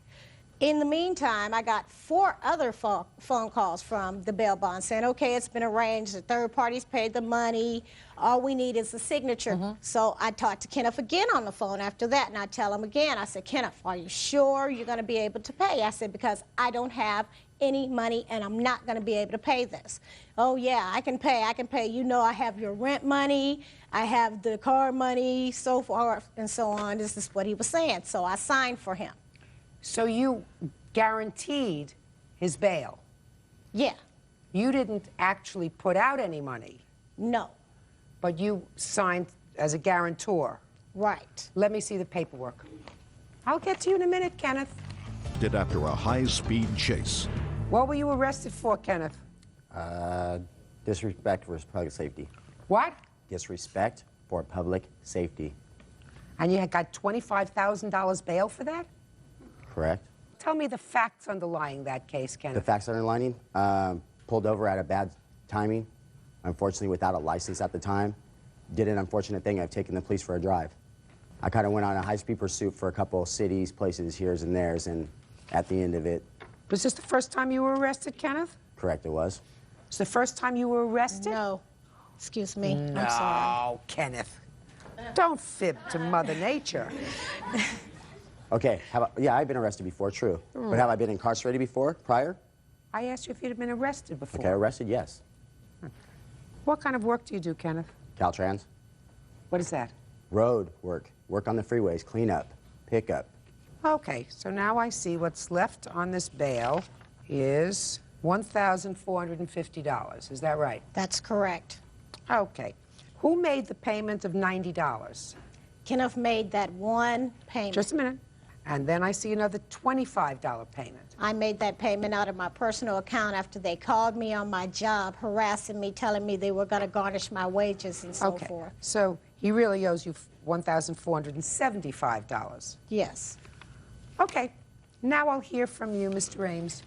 In the meantime, I got 4 other phone calls from the bail bond saying, okay, it's been arranged, the third party's paid the money, all we need is the signature. So I talked to Kenneth again on the phone after that, and I tell him again, I said, Kenneth, are you sure you're going to be able to pay? I said, because I don't have any money, and I'm not going to be able to pay this. Oh, yeah, I can pay. You know I have your rent money, I have the car money, so forth and so on. This is what he was saying. So I signed for him. So you guaranteed his bail? Yeah. You didn't actually put out any money? No. But you signed as a guarantor? Right. Let me see the paperwork. I'll get to you in a minute, Kenneth. Did after a high-speed chase. What were you arrested for, Kenneth? Disrespect for public safety. What? Disrespect for public safety. And you had got $25,000 bail for that? Correct. Tell me the facts underlying that case, Kenneth. The facts underlining, pulled over at a bad timing, unfortunately without a license at the time. Did an unfortunate thing of taking the police for a drive. I kind of went on a high-speed pursuit for a couple of cities, places, here's and there's, and at the end of it... Was this the first time you were arrested, Kenneth? Correct, it was. It's the first time you were arrested? No. Excuse me. No, I'm sorry. Kenneth. Don't fib to Mother Nature. Okay, yeah, I've been arrested before, true. But have I been incarcerated before, prior? I asked you if you'd have been arrested before. Okay, arrested, yes. What kind of work do you do, Kenneth? Caltrans. What is that? Road work. Work on the freeways, clean up, pick up. Okay, so now I see what's left on this bail is $1,450. Is that right? That's correct. Okay. Who made the payment of $90? Kenneth made that one payment. Just a minute. And then I see another $25 payment. I made that payment out of my personal account after they called me on my job, harassing me, telling me they were going to garnish my wages and so forth. So he really owes you $1,475. Yes. Okay. Now I'll hear from you, Mr. Ames.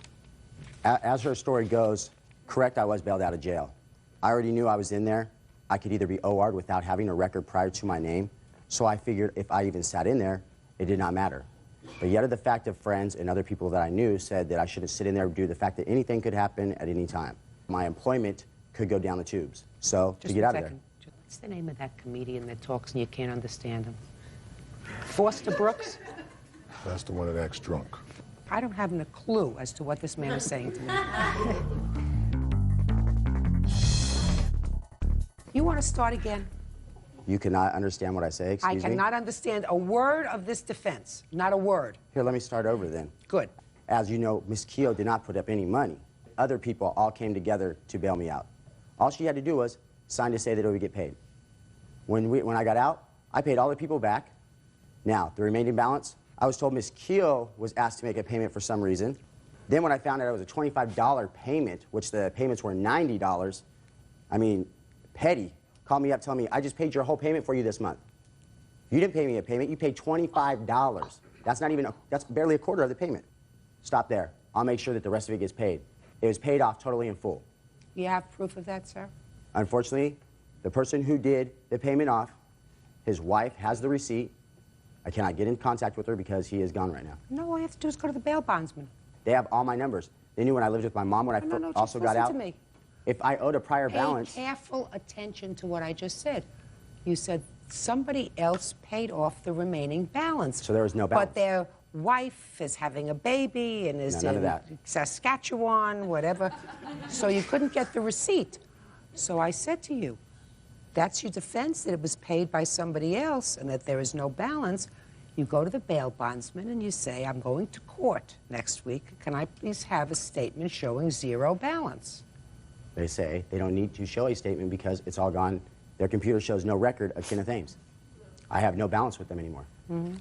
As her story goes, correct, I was bailed out of jail. I already knew I was in there. I could either be OR'd without having a record prior to my name, so I figured if I even sat in there, it did not matter. But yet the fact of friends and other people that I knew said that I shouldn't sit in there due to the fact that anything could happen at any time. My employment could go down the tubes. So to get out of there. What's the name of that comedian that talks and you can't understand him? Foster Brooks? That's the one that acts drunk. I don't have a clue as to what this man is saying to me. You want to start again? You cannot understand what I say, excuse me? I cannot understand a word of this defense. Not a word. Here, let me start over then. Good. As you know, Miss Keogh did not put up any money. Other people all came together to bail me out. All she had to do was sign to say that it would get paid. When I got out, I paid all the people back. Now, the remaining balance, I was told Miss Keogh was asked to make a payment for some reason. Then when I found out it was a $25 payment, which the payments were $90, I mean, petty, called me up telling me, I just paid your whole payment for you this month. You didn't pay me a payment, you paid $25. That's not even, that's barely a quarter of the payment. Stop there. I'll make sure that the rest of it gets paid. It was paid off totally in full. You have proof of that, sir? Unfortunately, the person who did the payment off, his wife has the receipt. I cannot get in contact with her because he is gone right now. No, all you have to do is go to the bail bondsman. They have all my numbers. They knew when I lived with my mom when I also got out. To me. If I owed a prior balance. Pay careful attention to what I just said. You said somebody else paid off the remaining balance. So there was no balance. But their wife is having a baby and is in Saskatchewan, whatever. So you couldn't get the receipt. So I said to you, that's your defense, that it was paid by somebody else and that there is no balance. You go to the bail bondsman and you say, I'm going to court next week. Can I please have a statement showing zero balance? They say they don't need to show a statement because it's all gone. Their computer shows no record of Kenneth Ames. I have no balance with them anymore. Mm-hmm.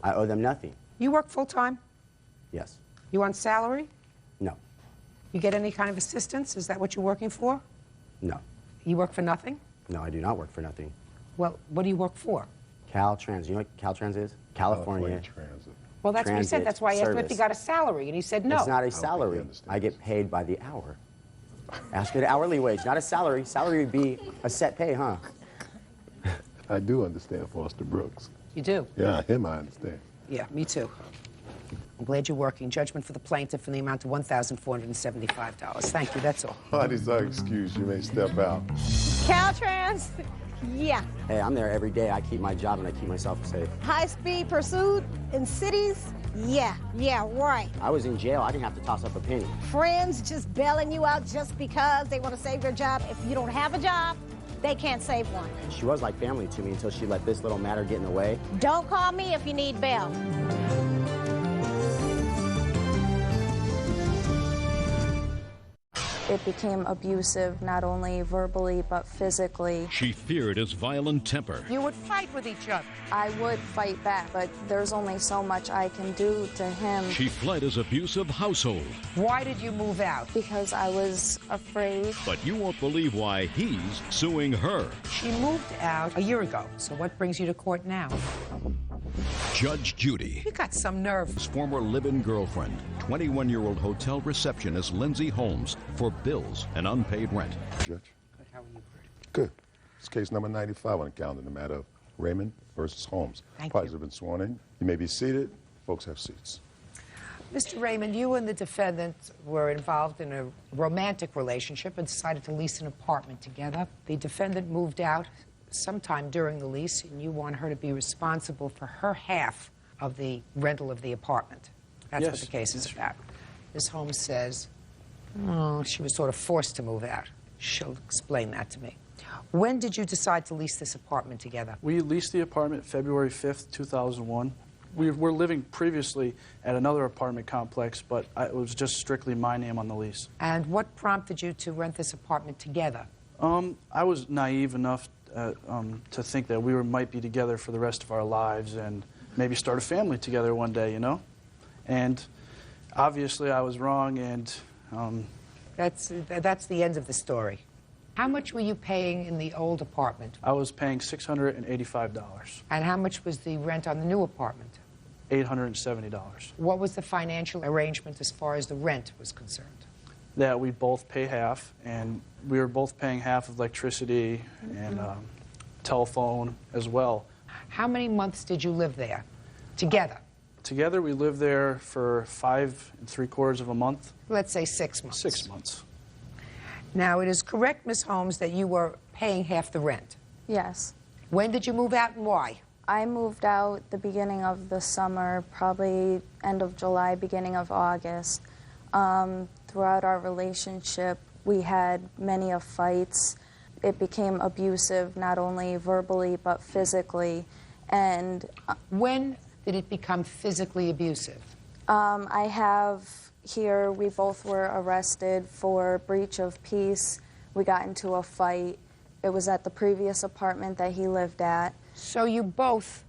I owe them nothing. You work full-time? Yes. You on salary? No. You get any kind of assistance? Is that what you're working for? No. You work for nothing? No, I do not work for nothing. Well, what do you work for? Caltrans. You know what Caltrans is? California Transit. Well, that's what he said. That's why I asked him if he Service. got a salary, and he said no. It's not a salary. I get paid by the hour. Ask me the hourly wage, not a salary. Salary would be a set pay, huh? I do understand Foster Brooks. You do? Yeah, him I understand. Yeah, me too. I'm glad you're working. Judgment for the plaintiff in the amount of $1,475. Thank you, that's all. Parties are excused. You may step out. Caltrans? Yeah. Hey, I'm there every day. I keep my job and I keep myself safe. High-speed pursuit in cities? Yeah, right. I was in jail. I didn't have to toss up a penny. Friends just bailing you out just because they want to save your job. If you don't have a job, they can't save one. She was like family to me until she let this little matter get in the way. Don't call me if you need bail. It became abusive, not only verbally, but physically. She feared his violent temper. You would fight with each other. I would fight back, but there's only so much I can do to him. She fled his abusive household. Why did you move out? Because I was afraid. But you won't believe why he's suing her. She moved out a year ago, so what brings you to court now? Judge Judy. You got some nerve. His former live-in girlfriend, 21-year-old hotel receptionist Lindsay Holmes, for bills and unpaid rent. Judge? Good, how are you? Good. It's case number 95 on the calendar in the matter of Raymond versus Holmes. Parties have been sworn in. You may be seated. Folks have seats. Mr. Raymond, you and the defendant were involved in a romantic relationship and decided to lease an apartment together. The defendant moved out sometime during the lease, and you want her to be responsible for her half of the rental of the apartment. That's what Yes, the case is that's about. Ms. Holmes says, oh, she was sort of forced to move out. She'll explain that to me. When did you decide to lease this apartment together? We leased the apartment February 5th, 2001. We were living previously at another apartment complex, but it was just strictly my name on the lease. And what prompted you to rent this apartment together? I was naive enough to think that we might be together for the rest of our lives and maybe start a family together one day, you know? And obviously I was wrong, and... That's the end of the story. How much were you paying in the old apartment? I was paying $685. And how much was the rent on the new apartment? $870. What was the financial arrangement as far as the rent was concerned? That we both pay half, and we were both paying half of electricity and telephone as well. How many months did you live there together? Together, we lived there for 5 3/4 of a month. Let's say 6 months. 6 months. Now, it is correct, Ms. Holmes, that you were paying half the rent. Yes. When did you move out and why? I moved out the beginning of the summer, probably end of July, beginning of August. Throughout our relationship, we had many of fights. It became abusive, not only verbally, but physically. And when did it become physically abusive? I have here, we both were arrested for breach of peace. We got into a fight. It was at the previous apartment that he lived at. So you both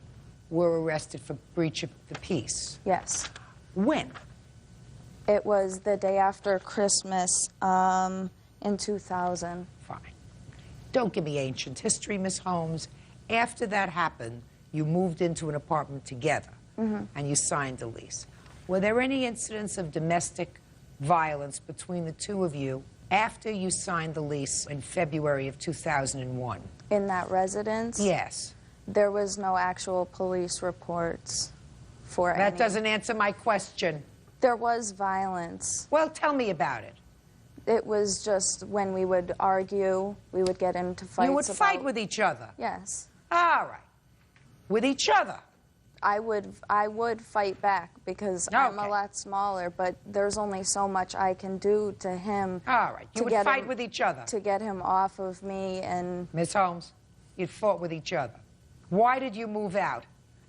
were arrested for breach of the peace? Yes. When? It was the day after Christmas in 2000. Fine. Don't give me ancient history, Miss Holmes. After that happened, you moved into an apartment together, and you signed a lease. Were there any incidents of domestic violence between the two of you after you signed the lease in February of 2001? In that residence? Yes. There was no actual police reports for any. That doesn't answer my question. There was violence. Well, tell me about it. It was just when we would argue, we would get into fights. You would fight with each other? Yes. All right. With each other? I would fight back because I'm a lot smaller, but there's only so much I can do to him. All right. You would fight with each other? To get him off of me and... Miss Holmes, you fought with each other. Why did you move out?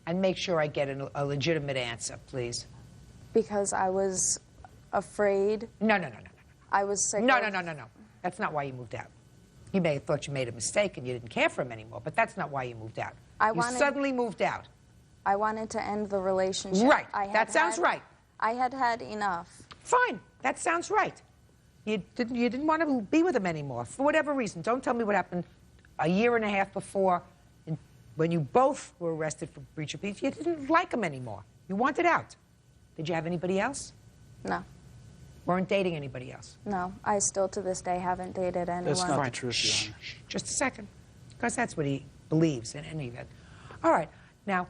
And make sure I get a legitimate answer, please. Because I was afraid. No. I was sick No. of... That's not why you moved out. You may have thought you made a mistake and you didn't care for him anymore, but that's not why you moved out. You suddenly moved out. I wanted to end the relationship. Right. That sounds right. I had had enough. Fine. That sounds right. You didn't want to be with him anymore for whatever reason. Don't tell me what happened a year and a half before when you both were arrested for breach of peace. You didn't like him anymore. You wanted out. Did you have anybody else? No. Weren't dating anybody else? No. I still to this day haven't dated anyone. That's not the truth, Shh, Your Honor. just a second. Because that's what he believes in any event. All right. Now,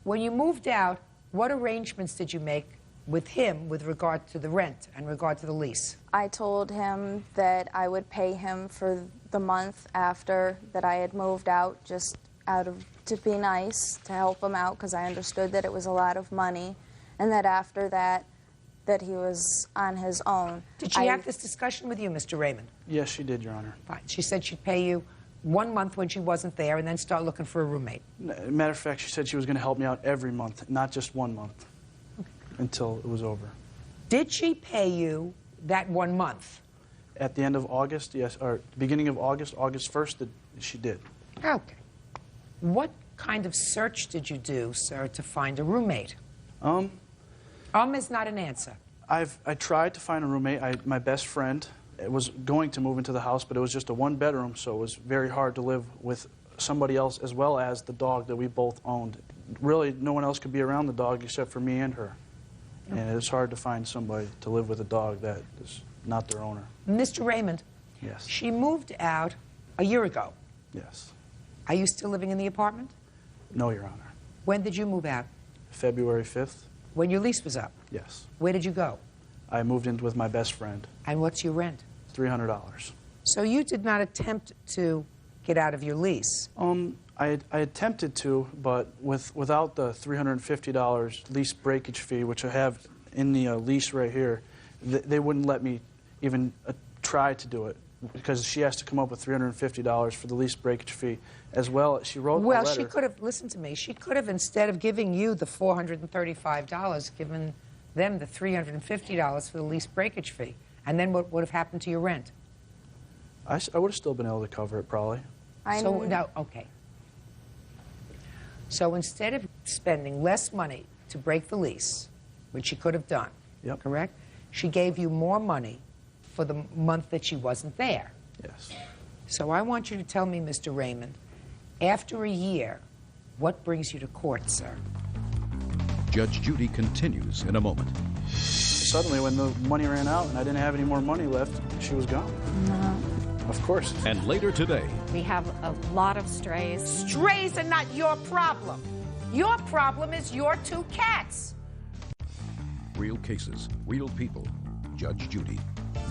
when you moved out, what arrangements did you make with him with regard to the rent and regard to the lease? I told him that I would pay him for the month after that I had moved out, just to be nice, to help him out, because I understood that it was a lot of money, and that after that he was on his own. Did she have this discussion with you, Mr. Raymond? Yes, she did, Your Honor. Fine. She said she'd pay you 1 month when she wasn't there and then start looking for a roommate. Matter of fact, she said she was going to help me out every month, not just 1 month, until it was over. Did she pay you that 1 month? At the end of August, yes, or beginning of August, August 1st, she did. Okay. What kind of search did you do, sir, to find a roommate? Is not an answer. I tried to find a roommate. My best friend was going to move into the house, but it was just a 1-bedroom, so it was very hard to live with somebody else as well as the dog that we both owned. Really, no one else could be around the dog except for me and her. And it was hard to find somebody to live with a dog that is not their owner. Mr. Raymond, yes. She moved out a year ago. Yes. Are you still living in the apartment? No, Your Honor. When did you move out? February 5th. When your lease was up? Yes. Where did you go? I moved in with my best friend. And what's your rent? $300. So you did not attempt to get out of your lease? I attempted to, but without the $350 lease breakage fee, which I have in the lease right here, they wouldn't let me even try to do it because she has to come up with $350 for the lease breakage fee. As well, she wrote a letter. Well, she could have, listen to me, she could have, instead of giving you the $435, given them the $350 for the lease breakage fee. And then what would have happened to your rent? I would have still been able to cover it, probably. Okay. So instead of spending less money to break the lease, which she could have done, correct? She gave you more money for the month that she wasn't there. Yes. So I want you to tell me, Mr. Raymond, after a year, what brings you to court, sir? Judge Judy continues in a moment. Suddenly, when the money ran out and I didn't have any more money left, she was gone. No. Of course. And later today, we have a lot of strays. Strays are not your problem. Your problem is your two cats. real cases, real people. Judge Judy.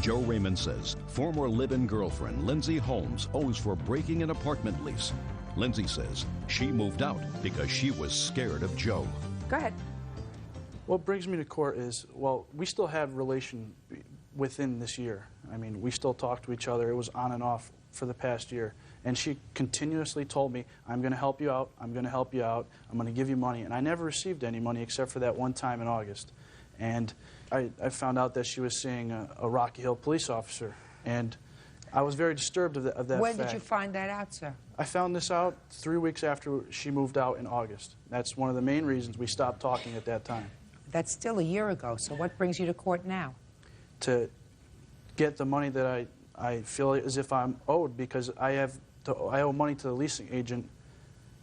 Joe Raymond says former live-in girlfriend Lindsay Holmes owes for breaking an apartment lease. Lindsay says she moved out because she was scared of Joe. Go ahead. What brings me to court is, well, we still had relation within this year. I mean, we still talk to each other. It was on and off for the past year. And she continuously told me, I'm going to help you out, I'm going to help you out, I'm going to give you money. And I never received any money except for that one time in August. And I found out that she was seeing a Rocky Hill police officer. And I was very disturbed of that When fact. did you find that out, sir? I found this out 3 weeks after she moved out in August. That's one of the main reasons we stopped talking at that time. That's still a year ago, so what brings you to court now? To get the money that I feel as if I'm owed, because I owe money to the leasing agent,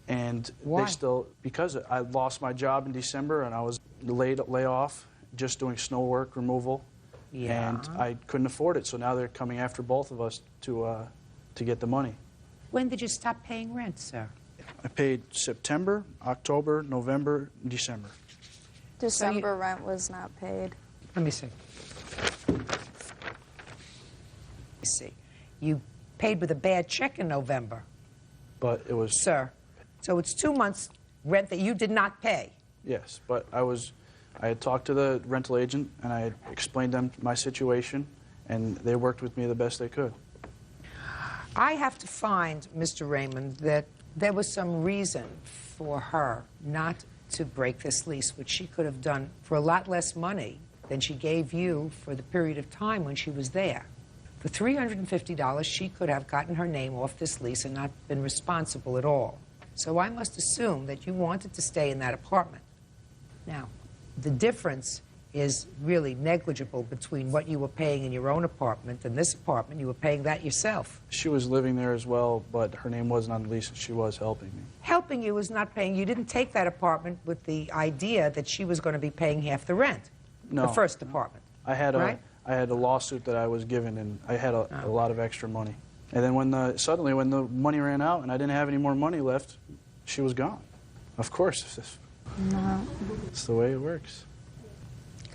and Why? they still, because I lost my job in December and I was laid off just doing snow work removal, and I couldn't afford it, so now they're coming after both of us to get the money. When did you stop paying rent, sir? I paid September, October, November, December. December rent was not paid. Let me see. You paid with a bad check in November. But it was... Sir, so it's 2 months rent that you did not pay. Yes, but I had talked to the rental agent and I had explained them my situation, and they worked with me the best they could. I have to find, Mr. Raymond, that there was some reason for her not to break this lease, which she could have done for a lot less money than she gave you for the period of time when she was there. For $350, she could have gotten her name off this lease and not been responsible at all. So I must assume that you wanted to stay in that apartment. Now, the difference is really negligible between what you were paying in your own apartment and this apartment. You were paying that yourself. She was living there as well, but her name wasn't on the lease and she was helping me. Helping you is not paying. You didn't take that apartment with the idea that she was going to be paying half the rent. No. The first apartment. I had right? I had a lawsuit that I was given, and I had a lot of extra money. And then suddenly when the money ran out and I didn't have any more money left, she was gone. Of course. No. It's the way it works.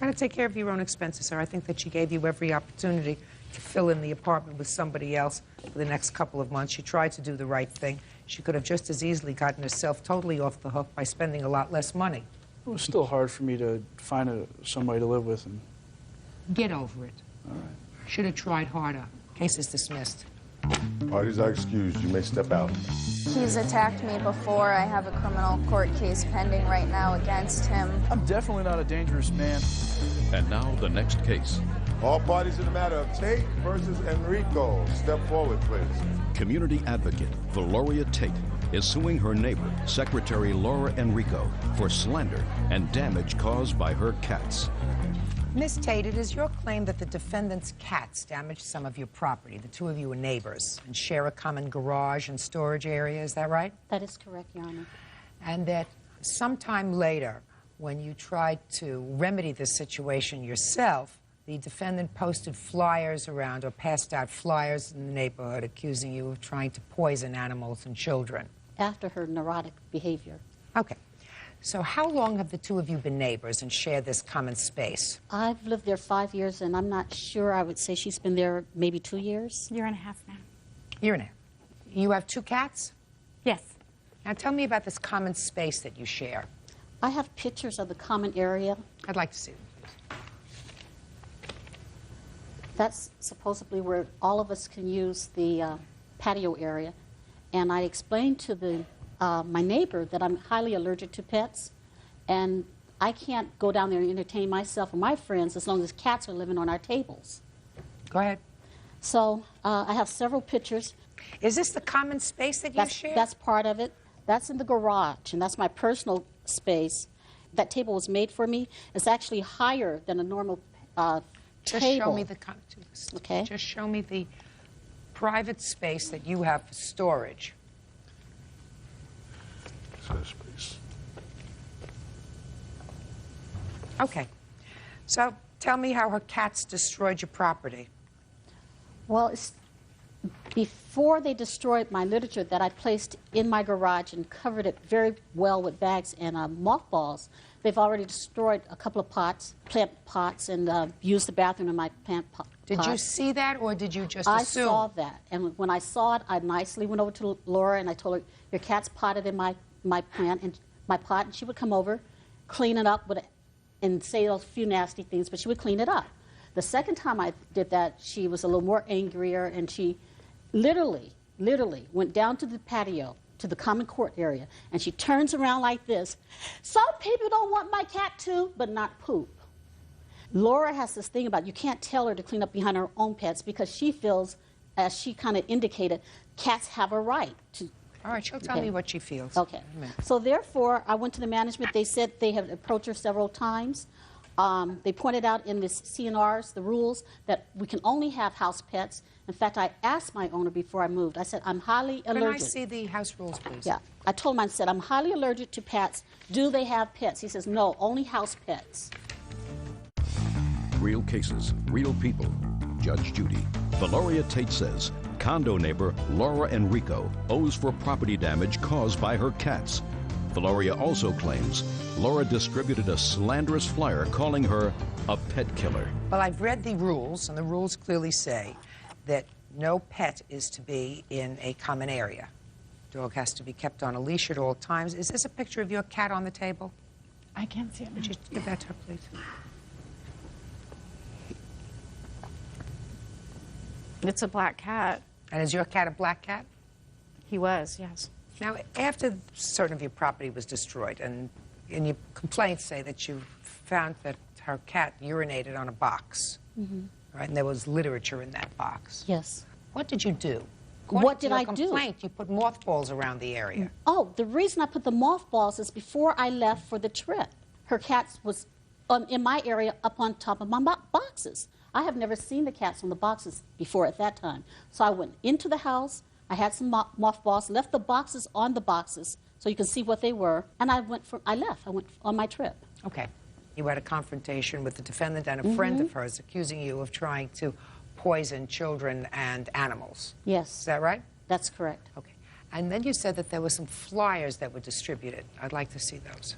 Got to take care of your own expenses, sir. I think that she gave you every opportunity to fill in the apartment with somebody else for the next couple of months. She tried to do the right thing. She could have just as easily gotten herself totally off the hook by spending a lot less money. It was still hard for me to find somebody to live with. And... Get over it. All right. Should have tried harder. Case is dismissed. Parties are excused. You may step out. He's attacked me before. I have a criminal court case pending right now against him. I'm definitely not a dangerous man. And now the next case. All parties in the matter of Tate versus Enrico. Step forward, please. Community advocate Valoria Tate is suing her neighbor, Secretary Laura Enrico, for slander and damage caused by her cats. Miss Tate, it is your claim that the defendant's cats damaged some of your property. The two of you are neighbors and share a common garage and storage area. Is that right? That is correct, Your Honor. And that sometime later, when you tried to remedy this situation yourself, the defendant posted flyers around or passed out flyers in the neighborhood accusing you of trying to poison animals and children. After her neurotic behavior. Okay. So how long have the two of you been neighbors and shared this common space? I've lived there 5 years, and I'm not sure. I would say she's been there maybe 2 years. Year and a half now. Year and a half. You have 2 cats? Yes. Now tell me about this common space that you share. I have pictures of the common area. I'd like to see them. That's supposedly where all of us can use the patio area. And I explained to my neighbor that I'm highly allergic to pets, and I can't go down there and entertain myself or my friends as long as cats are living on our tables. Go ahead. So I have several pictures. Is this the common space that you share? That's part of it. That's in the garage, and that's my personal space. That table was made for me. It's actually higher than a normal Just table. show me the Okay. Just show me the private space that you have for storage. Space. Okay. So tell me how her cats destroyed your property. Well, before they destroyed my literature that I placed in my garage and covered it very well with bags and mothballs, they've already destroyed a couple of plant pots, and used the bathroom in my plant pot. Did you see that, or did you just I assume? saw that, and when I saw it, I nicely went over to Laura and I told her, "Your cat's potted in my plant and my pot," and she would come over, clean it up and say a few nasty things, but she would clean it up. The second time I did that, she was a little more angrier, and she literally went down to the patio, to the common court area, and she turns around like this. "Some people don't want my cat to, but not poop." Laura has this thing about you can't tell her to clean up behind her own pets because she feels, as she kind of indicated, cats have a right to. All right, she'll tell me what she feels. Okay. So therefore, I went to the management. They said they have approached her several times. They pointed out in the CNRs, the rules, that we can only have house pets. In fact, I asked my owner before I moved. I said, "I'm highly allergic." Can I see the house rules, please? Yeah. I told him, I said, "I'm highly allergic to pets. Do they have pets?" He says, "No, only house pets." Real cases, real people. Judge Judy. Valoria Tate says condo neighbor Laura Enrico owes for property damage caused by her cats. Valoria also claims Laura distributed a slanderous flyer calling her a pet killer. Well, I've read the rules, and the rules clearly say that no pet is to be in a common area. Dog has to be kept on a leash at all times. Is this a picture of your cat on the table? I can't see it. Would you give that to her, please? It's a black cat. And is your cat a black cat? He was, yes. Now, after certain of your property was destroyed, and your complaints say that you found that her cat urinated on a box, right? And there was literature in that box. Yes. What did you do? What did I According to do? your complaint, you put mothballs around the area. Oh, the reason I put the mothballs is before I left for the trip, her cat was in my area up on top of my boxes. I have never seen the cats on the boxes before at that time. So I went into the house, I had some mothballs, left the boxes on the boxes so you can see what they were, and I went on my trip. Okay. You had a confrontation with the defendant and a friend of hers accusing you of trying to poison children and animals. Yes. Is that right? That's correct. Okay. And then you said that there were some flyers that were distributed. I'd like to see those.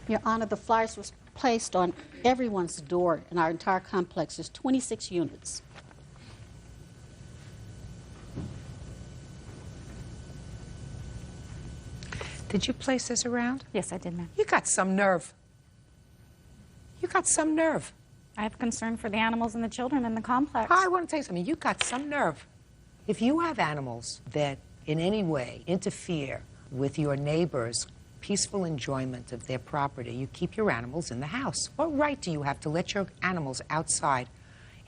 Your Honor, the flyers were placed on everyone's door in our entire complex. There's 26 units. Did you place this around? Yes, I did, ma'am. You got some nerve. You got some nerve. I have concern for the animals and the children in the complex. I want to tell you something. You got some nerve. If you have animals that in any way interfere with your neighbor's peaceful enjoyment of their property, you keep your animals in the house. What right do you have to let your animals outside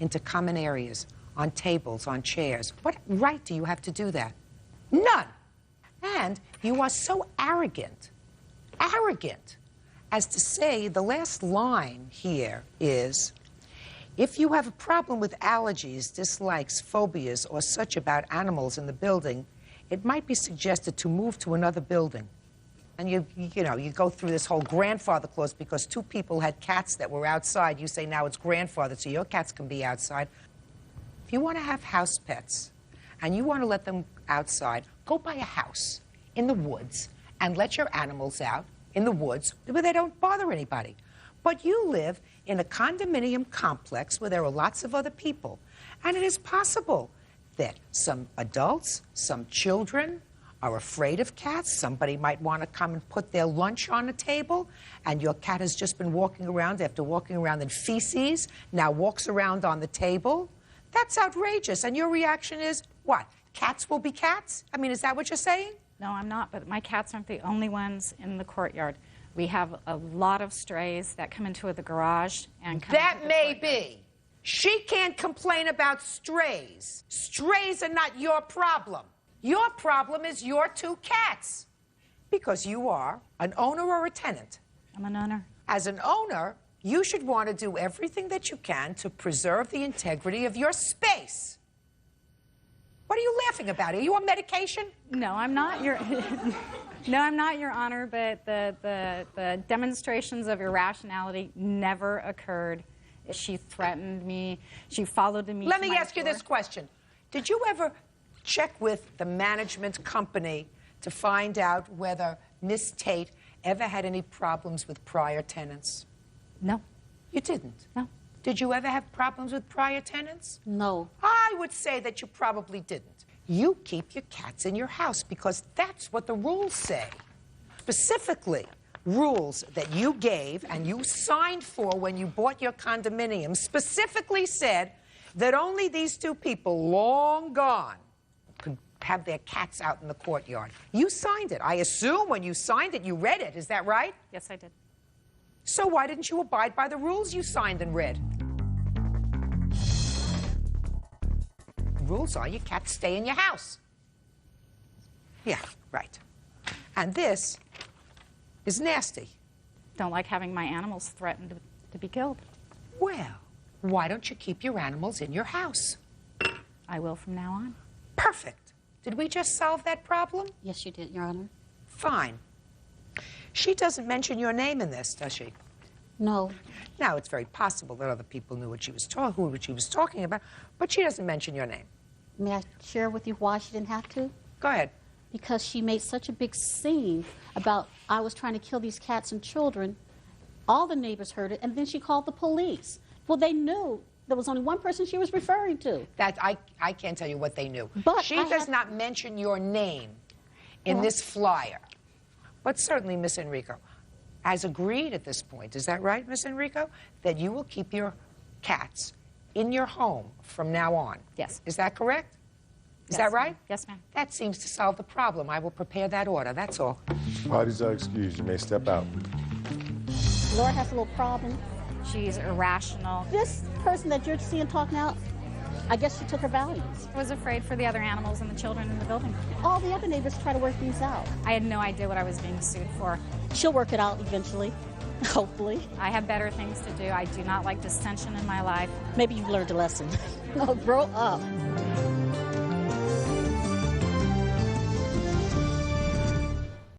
into common areas, on tables, on chairs? What right do you have to do that? None. And you are so arrogant, as to say the last line here is, if you have a problem with allergies, dislikes, phobias, or such about animals in the building, it might be suggested to move to another building. And you go through this whole grandfather clause because two people had cats that were outside. You say now it's grandfather, so your cats can be outside. If you want to have house pets and you want to let them outside, go buy a house in the woods and let your animals out in the woods where they don't bother anybody. But you live in a condominium complex where there are lots of other people. And it is possible that some adults, some children are afraid of cats. Somebody might want to come and put their lunch on the table, and your cat has just been walking around after walking around in feces, now walks around on the table. That's outrageous. And your reaction is, what? Cats will be cats? I mean, is that what you're saying? No, I'm not, but my cats aren't the only ones in the courtyard. We have a lot of strays that come into the garage and come That into the may courtyard. be. She can't complain about strays. Strays are not your problem. Your problem is your two cats. Because you are an owner or a tenant. I'm an owner. As an owner, you should want to do everything that you can to preserve the integrity of your space. What are you laughing about? Are you on medication? No, I'm not, Your No, I'm not, Your Honor, but the demonstrations of irrationality never occurred. She threatened me. She followed me. Let to me my ask you door. this question. Did you ever check with the management company to find out whether Miss Tate ever had any problems with prior tenants? No. You didn't? No. Did you ever have problems with prior tenants? No. I would say that you probably didn't. You keep your cats in your house because that's what the rules say. Specifically, rules that you gave and you signed for when you bought your condominium specifically said that only these two people, long gone, could have their cats out in the courtyard. You signed it. I assume when you signed it, you read it. Is that right? Yes, I did. So why didn't you abide by the rules you signed and read? The rules are your cats stay in your house. Yeah, right. And this is nasty. Don't like having my animals threatened to be killed. Well, why don't you keep your animals in your house? I will from now on. Perfect. Did we just solve that problem? Yes, you did, Your Honor. Fine. She doesn't mention your name in this, does she? No. Now, it's very possible that other people knew what she was talking about, but she doesn't mention your name. May I share with you why she didn't have to? Go ahead. Because she made such a big scene about I was trying to kill these cats and children. All the neighbors heard it, and then she called the police. Well, they knew there was only one person she was referring to. That I can't tell you what they knew. But she does not mention your name in this flyer. But certainly, Miss Enrico has agreed at this point, is that right, Miss Enrico, that you will keep your cats in your home from now on? Yes. Is that correct? Is Yes, that right? ma'am. Yes, ma'am. That seems to solve the problem. I will prepare that order, that's all. Parties are excused. You may step out. Laura has a little problem. She's irrational. This person that you're seeing talking out, I guess she took her values. I was afraid for the other animals and the children in the building. All the other neighbors try to work things out. I had no idea what I was being sued for. She'll work it out eventually, hopefully. I have better things to do. I do not like distension in my life. Maybe you've learned a lesson. No, grow up.